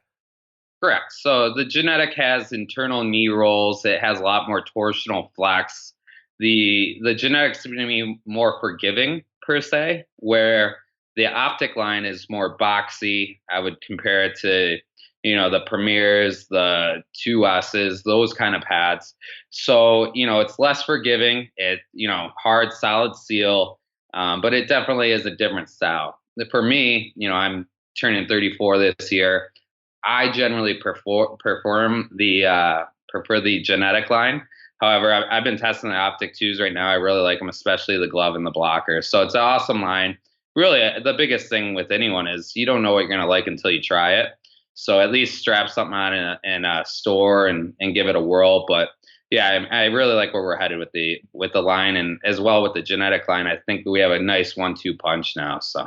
Correct. So the Genetic has internal knee rolls. It has a lot more torsional flex. The Genetic's going to be more forgiving per se, where the Optik line is more boxy. I would compare it to, the Premiers, the 2S's, those kind of pads. So, it's less forgiving. It, hard, solid seal, but it definitely is a different style. For me, I'm turning 34 this year. I generally prefer the Genetic line. However, I've been testing the Optik 2s right now. I really like them, especially the glove and the blocker. So it's an awesome line. Really, the biggest thing with anyone is you don't know what you're going to like until you try it. So at least strap something on in a store and give it a whirl. But yeah, I really like where we're headed with the line, and as well with the Genetic line. I think we have a nice 1-2 punch now. So.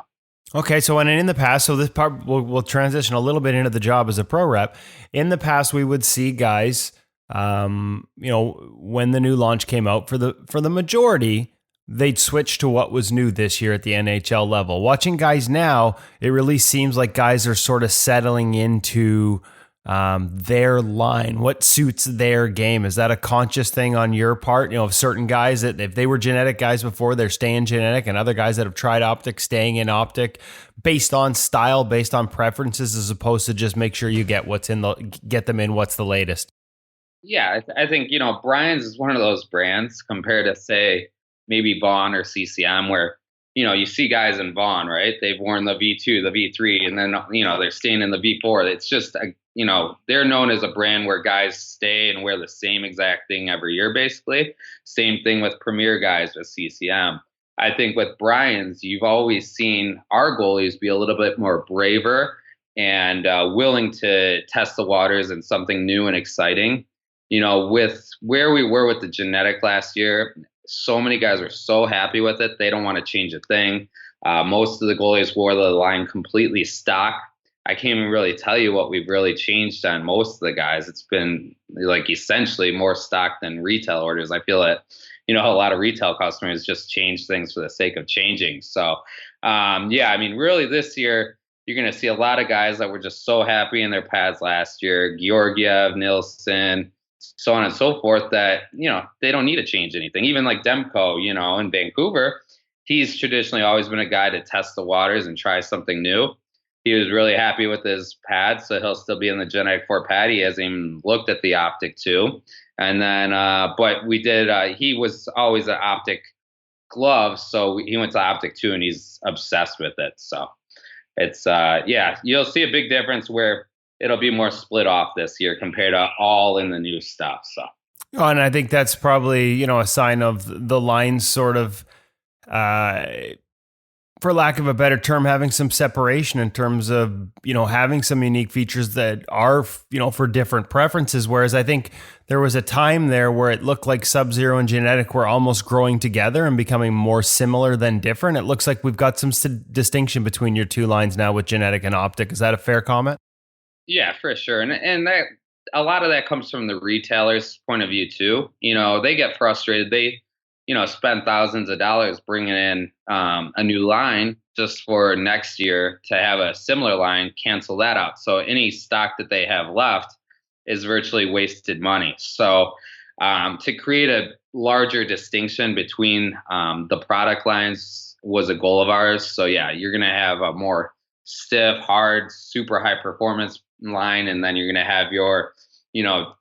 Okay, so when in the past, so this part we'll transition a little bit into the job as a pro rep. In the past, we would see guys, when the new launch came out, for the majority, they'd switch to what was new this year at the NHL level. Watching guys now, it really seems like guys are sort of settling into their line, what suits their game. Is that a conscious thing on your part? Of certain guys that if they were Genetic guys before, they're staying Genetic, and other guys that have tried Optik staying in Optik based on style, based on preferences, as opposed to just make sure you get what's the latest. Yeah, I think, Brian's is one of those brands compared to, say, maybe Vaughn or CCM, where, you see guys in Vaughn, right? They've worn the V2, the V3, and then, they're staying in the V4. It's just, they're known as a brand where guys stay and wear the same exact thing every year, basically. Same thing with Premier guys with CCM. I think with Brian's, you've always seen our goalies be a little bit more braver and willing to test the waters in something new and exciting. With where we were with the Genetic last year, so many guys are so happy with it. They don't want to change a thing. Most of the goalies wore the line completely stock. I can't even really tell you what we've really changed on most of the guys. It's been like essentially more stock than retail orders. I feel that, a lot of retail customers just change things for the sake of changing. So, really this year, you're going to see a lot of guys that were just so happy in their pads last year, Georgiev, Nilsson, so on and so forth, that, they don't need to change anything. Even like Demko, in Vancouver, he's traditionally always been a guy to test the waters and try something new. He was really happy with his pad, so he'll still be in the Genetic 4 pad. He hasn't even looked at the Optik 2. And then, but we did, he was always an Optik glove, so he went to Optik 2 and he's obsessed with it. So it's, you'll see a big difference where it'll be more split off this year compared to all in the new stuff. So, and I think that's probably, a sign of the line sort of, for lack of a better term, having some separation in terms of, having some unique features that are, for different preferences. Whereas I think there was a time there where it looked like Sub-Zero and Genetic were almost growing together and becoming more similar than different. It looks like we've got some distinction between your two lines now with Genetic and Optik. Is that a fair comment? Yeah, for sure. And that, a lot of that comes from the retailer's point of view too. They get frustrated. They, spend thousands of dollars bringing in a new line just for next year to have a similar line, cancel that out. So any stock that they have left is virtually wasted money. So to create a larger distinction between the product lines was a goal of ours. So yeah, you're going to have a more stiff, hard, super high performance line. And then you're going to have your,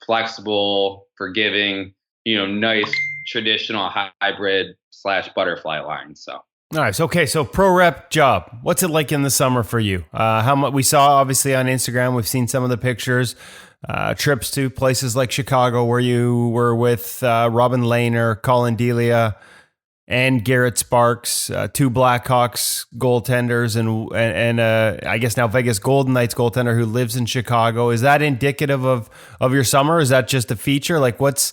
flexible, forgiving, nice traditional hybrid / butterfly line. So nice. Okay, so pro rep job. What's it like in the summer for you? How much we saw obviously on Instagram. We've seen some of the pictures. Trips to places like Chicago where you were with Robin Lehner, Colin Delia, and Garrett Sparks, two Blackhawks goaltenders, and I guess now Vegas Golden Knights goaltender who lives in Chicago. Is that indicative of your summer? Is that just a feature? Like what's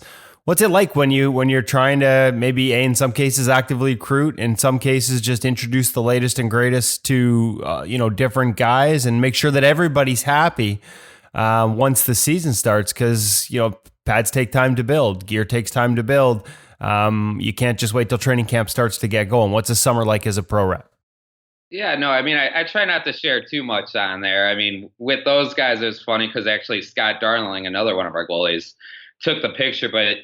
it like when you're trying to maybe in some cases actively recruit, in some cases just introduce the latest and greatest to different guys and make sure that everybody's happy once the season starts? Because pads take time to build, gear takes time to build. You can't just wait till training camp starts to get going. What's a summer like as a pro rep? Yeah, no, I mean, I try not to share too much on there. I mean, with those guys, it was funny because actually Scott Darling, another one of our goalies, took the picture, but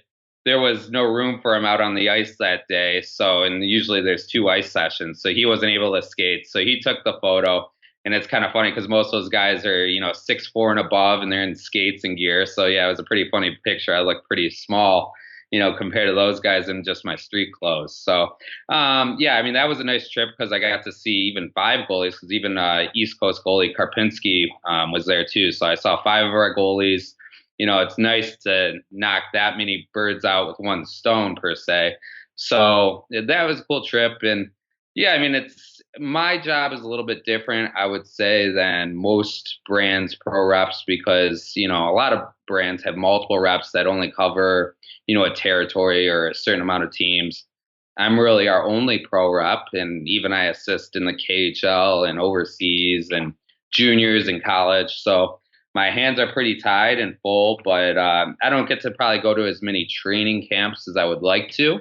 there was no room for him out on the ice that day. So, and usually there's 2 ice sessions. So he wasn't able to skate. So he took the photo. And it's kind of funny because most of those guys are, 6'4" and above, and they're in skates and gear. So yeah, it was a pretty funny picture. I look pretty small, compared to those guys in just my street clothes. So, yeah, I mean, that was a nice trip because I got to see even 5 goalies, because even East Coast goalie Karpinski was there too. So I saw 5 of our goalies. It's nice to knock that many birds out with one stone per se. So that was a cool trip. And yeah, I mean, my job is a little bit different, I would say, than most brands pro reps, because, a lot of brands have multiple reps that only cover, a territory or a certain amount of teams. I'm really our only pro rep, and even I assist in the KHL and overseas and juniors in college. So my hands are pretty tied and full, but I don't get to probably go to as many training camps as I would like to.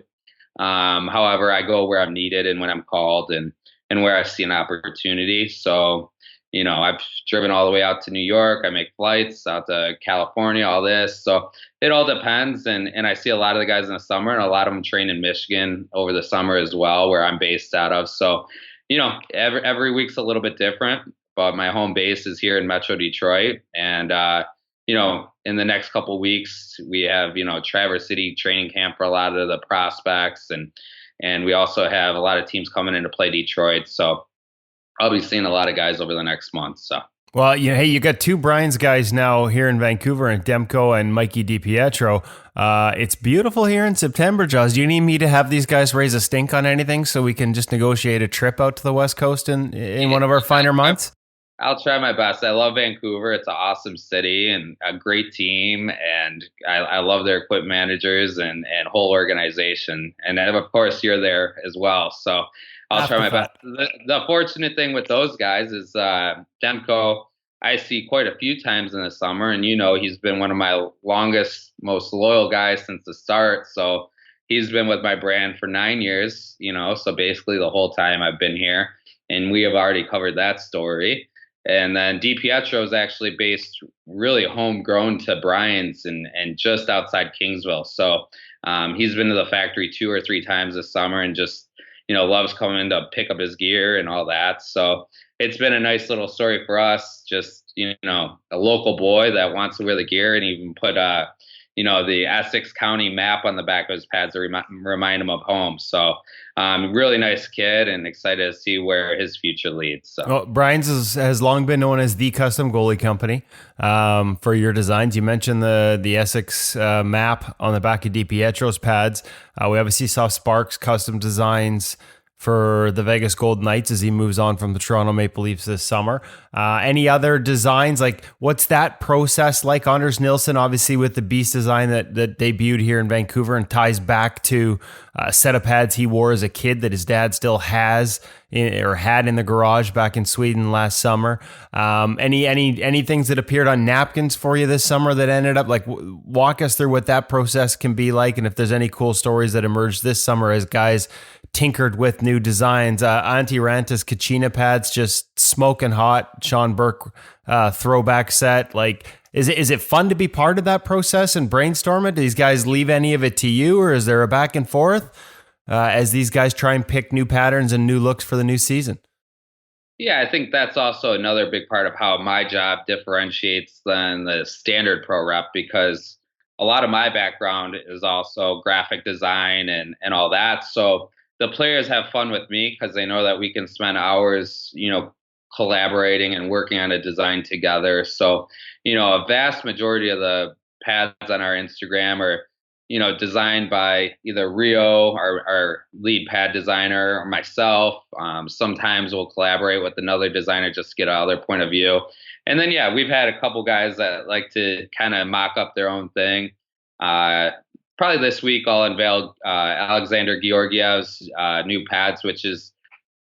However, I go where I'm needed and when I'm called and where I see an opportunity. So, I've driven all the way out to New York. I make flights out to California, all this. So it all depends. And I see a lot of the guys in the summer, and a lot of them train in Michigan over the summer as well, where I'm based out of. So, every week's a little bit different, but my home base is here in Metro Detroit. And, in the next couple of weeks, we have, Traverse City training camp for a lot of the prospects. And we also have a lot of teams coming in to play Detroit. So I'll be seeing a lot of guys over the next month. So, well, hey, you got 2 Brian's guys now here in Vancouver, and Demko and Mikey DiPietro. It's beautiful here in September, Jaws. Do you need me to have these guys raise a stink on anything so we can just negotiate a trip out to the West Coast in one of our finer months? I'll try my best. I love Vancouver. It's an awesome city and a great team. And I love their equipment managers and whole organization. And then, of course, you're there as well. So I'll try my best. The fortunate thing with those guys is Demko, I see quite a few times in the summer. And, he's been one of my longest, most loyal guys since the start. So he's been with my brand for 9 years, so basically the whole time I've been here. And we have already covered that story. And then DiPietro is actually based really homegrown to Brian's and just outside Kingsville. So he's been to the factory 2 or 3 times this summer and just, loves coming to pick up his gear and all that. So it's been a nice little story for us. Just, a local boy that wants to wear the gear, and even put, the Essex County map on the back of his pads to remind him of home. So really nice kid, and excited to see where his future leads. So, well, Brian's has long been known as the custom goalie company for your designs. You mentioned the Essex map on the back of DiPietro's pads. We obviously saw Sparks custom designs for the Vegas Golden Knights as he moves on from the Toronto Maple Leafs this summer. Any other designs? Like, what's that process like? Anders Nilsson, obviously, with the Beast design that debuted here in Vancouver and ties back to a set of pads he wore as a kid that his dad still has or had in the garage back in Sweden last summer. Any things that appeared on napkins for you this summer that ended up, like, walk us through what that process can be like, and if there's any cool stories that emerged this summer as guys tinkered with new designs. Antti Ranta's Kachina pads, just smoking hot. Sean Burke throwback set. Like, is it fun to be part of that process and brainstorm it? Do these guys leave any of it to you, or is there a back and forth as these guys try and pick new patterns and new looks for the new season? Yeah, I think that's also another big part of how my job differentiates than the standard pro rep, because a lot of my background is also graphic design and all that. So the players have fun with me because they know that we can spend hours, collaborating and working on a design together. So, a vast majority of the pads on our Instagram are, designed by either Rio, our lead pad designer, or myself. Sometimes we'll collaborate with another designer just to get another point of view. And then, yeah, we've had a couple guys that like to kind of mock up their own thing. Probably this week I'll unveil Alexander Georgiev's new pads, which is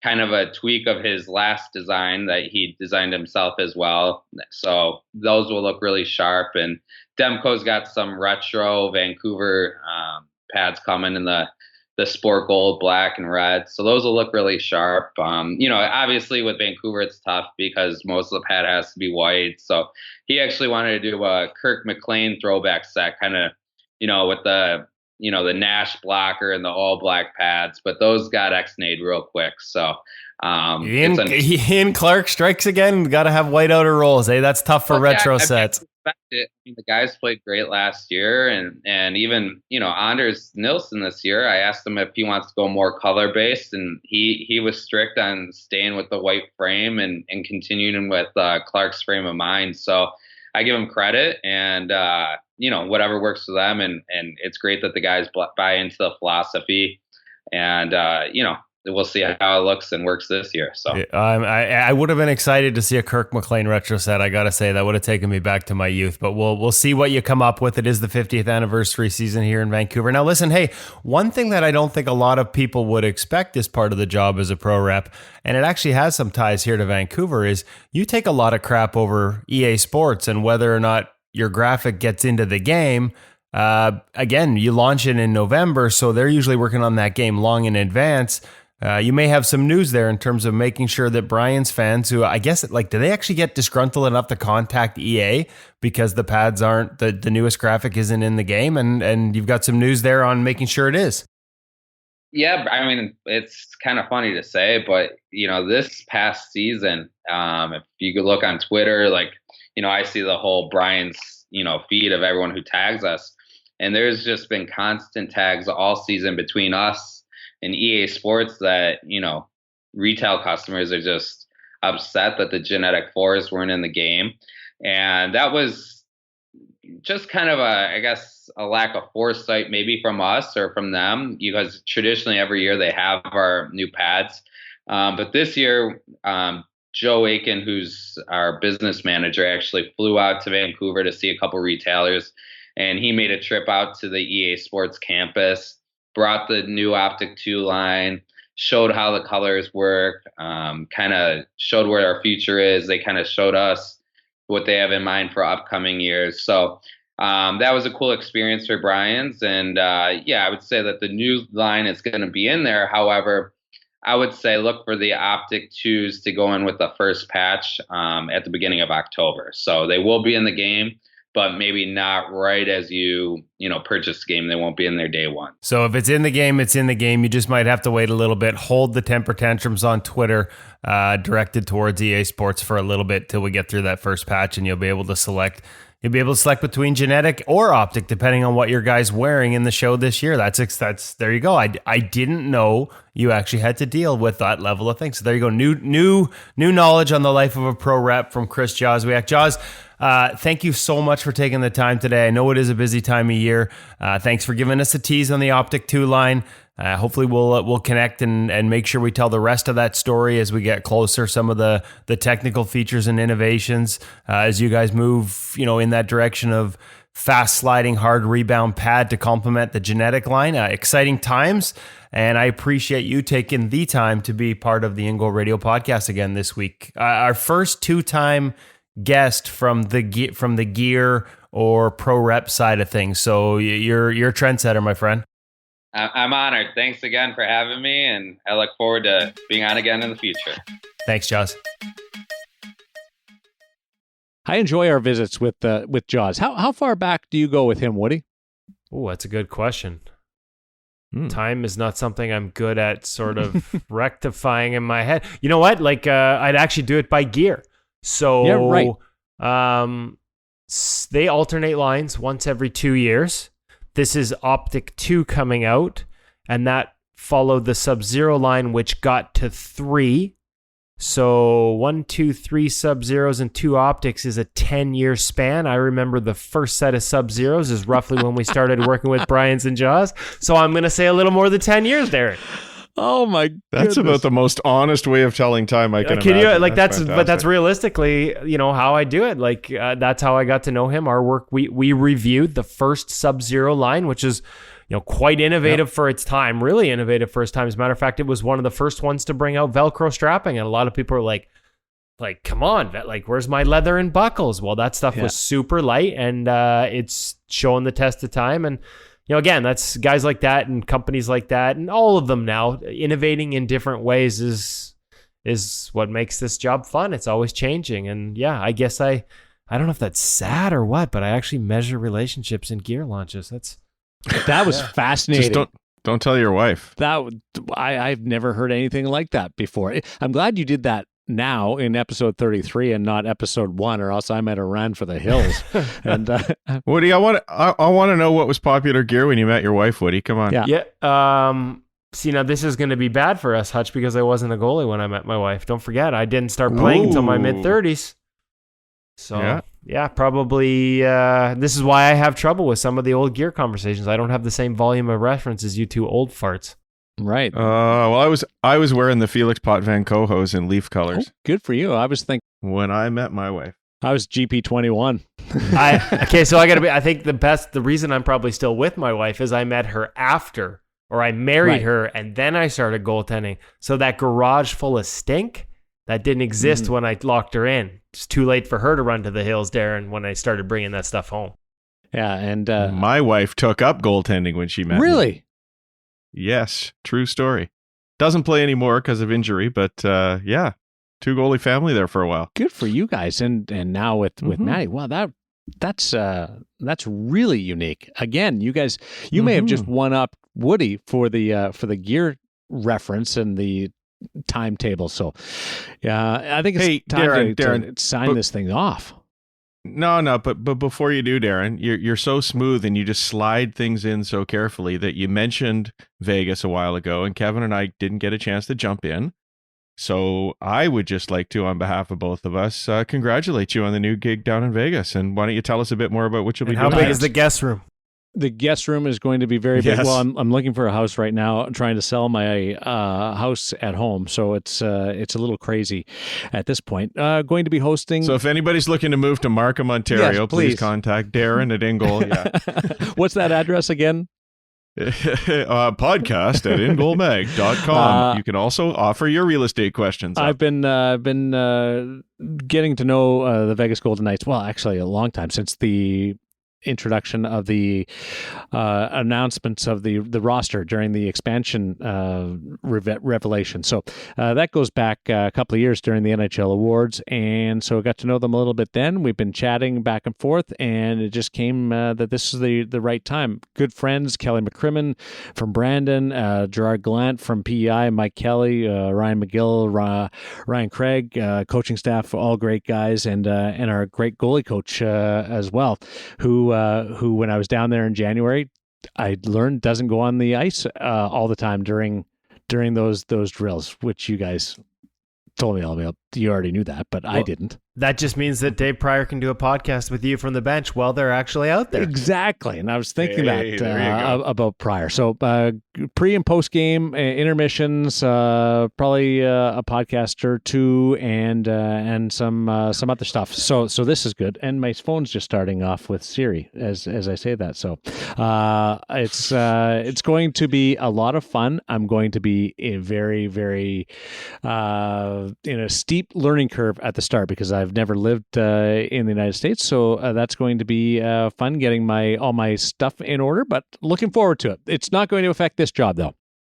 kind of a tweak of his last design that he designed himself as well. So those will look really sharp. And Demko's got some retro Vancouver pads coming in the sport gold, black, and red. So those will look really sharp. Obviously with Vancouver, it's tough because most of the pad has to be white. So he actually wanted to do a Kirk McLean throwback set, kind of, with the Nash blocker and the all black pads, but those got X-nayed real quick. So Ian Clark strikes again. Got to have white outer rolls. That's tough for retro sets. The guys played great last year, and even Anders Nilsson this year. I asked him if he wants to go more color based, and he was strict on staying with the white frame and continuing with Clark's frame of mind. So I give him credit, and whatever works for them, and it's great that the guys buy into the philosophy, and we'll see how it looks and works this year. So I would have been excited to see a Kirk McLean retro set. I gotta say that would have taken me back to my youth, but we'll see what you come up with. It is the 50th anniversary season here in Vancouver. Now listen, hey, one thing that I don't think a lot of people would expect as part of the job as a pro rep, and it actually has some ties here to Vancouver, is you take a lot of crap over EA Sports and whether or not your graphic gets into the game. Again, you launch it in November, so they're usually working on that game long in advance. You may have some news there in terms of making sure that Brian's fans, who I guess, do they actually get disgruntled enough to contact EA because the pads aren't, the newest graphic isn't in the game, and you've got some news there on making sure it is. Yeah, I mean, it's kind of funny to say, but, this past season, if you could look on Twitter, I see the whole Brian's, feed of everyone who tags us, and there's just been constant tags all season between us and EA Sports that, retail customers are just upset that the Genetic Fours weren't in the game. And that was just kind of a lack of foresight maybe from us or from them, because traditionally every year they have our new pads. But this year, Joe Aiken, who's our business manager, actually flew out to Vancouver to see a couple retailers, and he made a trip out to the EA Sports campus, brought the new Optik 2 line, showed how the colors work, kind of showed where our future is. They kind of showed us what they have in mind for upcoming years. So that was a cool experience for Brian's. And I would say that the new line is going to be in there. However, I would say look for the Optik 2s to go in with the first patch at the beginning of October. So they will be in the game, but maybe not right as you purchase the game. They won't be in there day one. So if it's in the game, it's in the game. You just might have to wait a little bit. Hold the temper tantrums on Twitter directed towards EA Sports for a little bit till we get through that first patch, and you'll be able to select. You'll be able to select between Genetic or Optik, depending on what your guy's wearing in the show this year. That's there you go. I didn't know you actually had to deal with that level of things. So there you go. New knowledge on the life of a pro rep from Chris Joswiak. Jaws, thank you so much for taking the time today. I know it is a busy time of year. Thanks for giving us a tease on the Optik 2 line. hopefully we'll connect and make sure we tell the rest of that story as we get closer. Some of the technical features and innovations as you guys move, in that direction of fast sliding, hard rebound pad to complement the genetic line. Exciting times, and I appreciate you taking the time to be part of the InGoal Radio Podcast again this week. Our first 2-time guest from the gear or pro rep side of things. So you're a trendsetter, my friend. I'm honored. Thanks again for having me, and I look forward to being on again in the future. Thanks, Jaws. I enjoy our visits with Jaws. How far back do you go with him, Woody? Oh, that's a good question. Time is not something I'm good at sort of rectifying in my head. You know what? Like I'd actually do it by gear. So yeah, right. They alternate lines once every 2 years. This is Optik 2 coming out, and that followed the Sub-Zero line, which got to 3. So 1, 2, 3 Sub-Zeros and 2 Optiks is a 10-year span. I remember the first set of Sub-Zeros is roughly when we started working with Brian's and Jaws. So I'm going to say a little more than 10 years, Derek. Oh my goodness. That's about the most honest way of telling time I can imagine. You, like but that's realistically, how I do it. Like that's how I got to know him. Our work, we reviewed the first Sub-Zero line, which is quite innovative for its time, really innovative for its time. As a matter of fact, it was one of the first ones to bring out Velcro strapping, and a lot of people are like, come on, like where's my leather and buckles? Well, that stuff was super light, and it's showing the test of time. And again, that's guys like that and companies like that, and all of them now innovating in different ways is what makes this job fun. It's always changing. And yeah, I guess I don't know if that's sad or what, but I actually measure relationships in gear launches. That was fascinating. Just don't tell your wife. I've never heard anything like that before. I'm glad you did that now in episode 33 and not episode 1, or else I might have ran for the hills. And Woody, I want to know what was popular gear when you met your wife, Woody. Come on. Yeah. See, now this is going to be bad for us, Hutch, because I wasn't a goalie when I met my wife. Don't forget, I didn't start playing until my mid-30s. So yeah, probably this is why I have trouble with some of the old gear conversations. I don't have the same volume of reference as you two old farts. Right. Well, I was wearing the Felix Potvin cohos in leaf colors. Oh, good for you. I was thinking when I met my wife. I was GP21. So I think the reason I'm probably still with my wife is I met her after, or I married her, and then I started goaltending. So that garage full of stink, that didn't exist when I locked her in. It's too late for her to run to the hills, Darren, when I started bringing that stuff home. Yeah, and my wife took up goaltending when she met me. Really? Yes, true story. Doesn't play anymore because of injury, but 2-goalie family there for a while. Good for you guys, and now with Maddie. Wow, that's really unique. Again, you guys, you may have just won up Woody for the gear reference and the timetable. So, yeah, I think it's time to sign this thing off. No, but before you do, Darren, you're so smooth and you just slide things in so carefully that you mentioned Vegas a while ago, and Kevin and I didn't get a chance to jump in. So I would just like to, on behalf of both of us, congratulate you on the new gig down in Vegas. And why don't you tell us a bit more about what you'll be doing? How big is the guest room? The guest room is going to be very big. Well, I'm looking for a house right now. I'm trying to sell my house at home, so it's a little crazy at this point. Going to be hosting. So if anybody's looking to move to Markham, Ontario, please contact Darren at InGoal. Yeah. What's that address again? Podcast at ingoalmag.com. You can also offer your real estate questions. I've been getting to know the Vegas Golden Knights. Well, actually, a long time since the introduction of the announcements of the roster during the expansion revelation. So that goes back a couple of years during the NHL awards, and so I got to know them a little bit then. We've been chatting back and forth, and it just came that this is the right time. Good friends, Kelly McCrimmon from Brandon, Gerard Gallant from PEI, Mike Kelly, Ryan McGill, Ryan Craig, coaching staff, all great guys, and our great goalie coach as well, who when I was down there in January, I learned doesn't go on the ice all the time during those drills, which you guys told me all about. you already knew that, but I didn't. That just means that Dave Pryor can do a podcast with you from the bench while they're actually out there. Exactly. And I was thinking about Pryor. So pre and post game intermissions, probably a podcast or two, and some other stuff. So this is good. And my phone's just starting off with Siri as I say that. So it's going to be a lot of fun. I'm going to be a very, very in a steep learning curve at the start because I've never lived in the United States, so that's going to be fun getting all my stuff in order, but looking forward to it. It's not going to affect this job, though.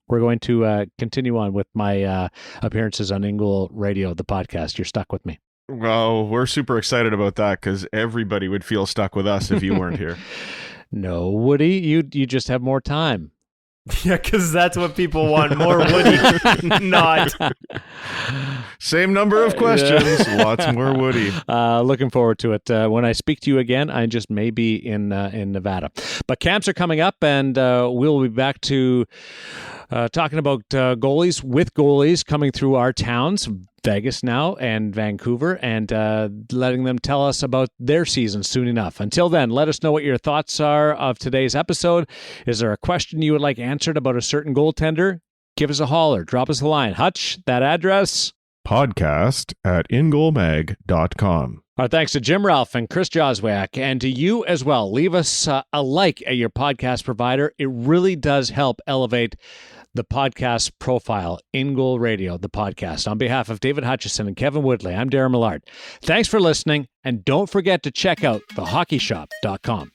We're going to continue on with my appearances on InGoal Radio, the podcast. You're stuck with me. Well, we're super excited about that because everybody would feel stuck with us if you weren't here. No, Woody, you just have more time. Yeah, because that's what people want, more Woody, not. Same number of questions, lots more Woody. Looking forward to it. When I speak to you again, I just may be in Nevada. But camps are coming up, and we'll be back to talking about goalies with goalies coming through our towns, Vegas now and Vancouver, and letting them tell us about their season soon enough. Until then, let us know what your thoughts are of today's episode. Is there a question you would like answered about a certain goaltender? Give us a holler. Drop us a line. Hutch, that address? podcast@ingoalmag.com. Our thanks to Jim Ralph and Chris Joswiak, and to you as well. Leave us a like at your podcast provider. It really does help elevate the podcast profile, InGoal Radio, the podcast. On behalf of David Hutchison and Kevin Woodley, I'm Darren Millard. Thanks for listening, and don't forget to check out thehockeyshop.com.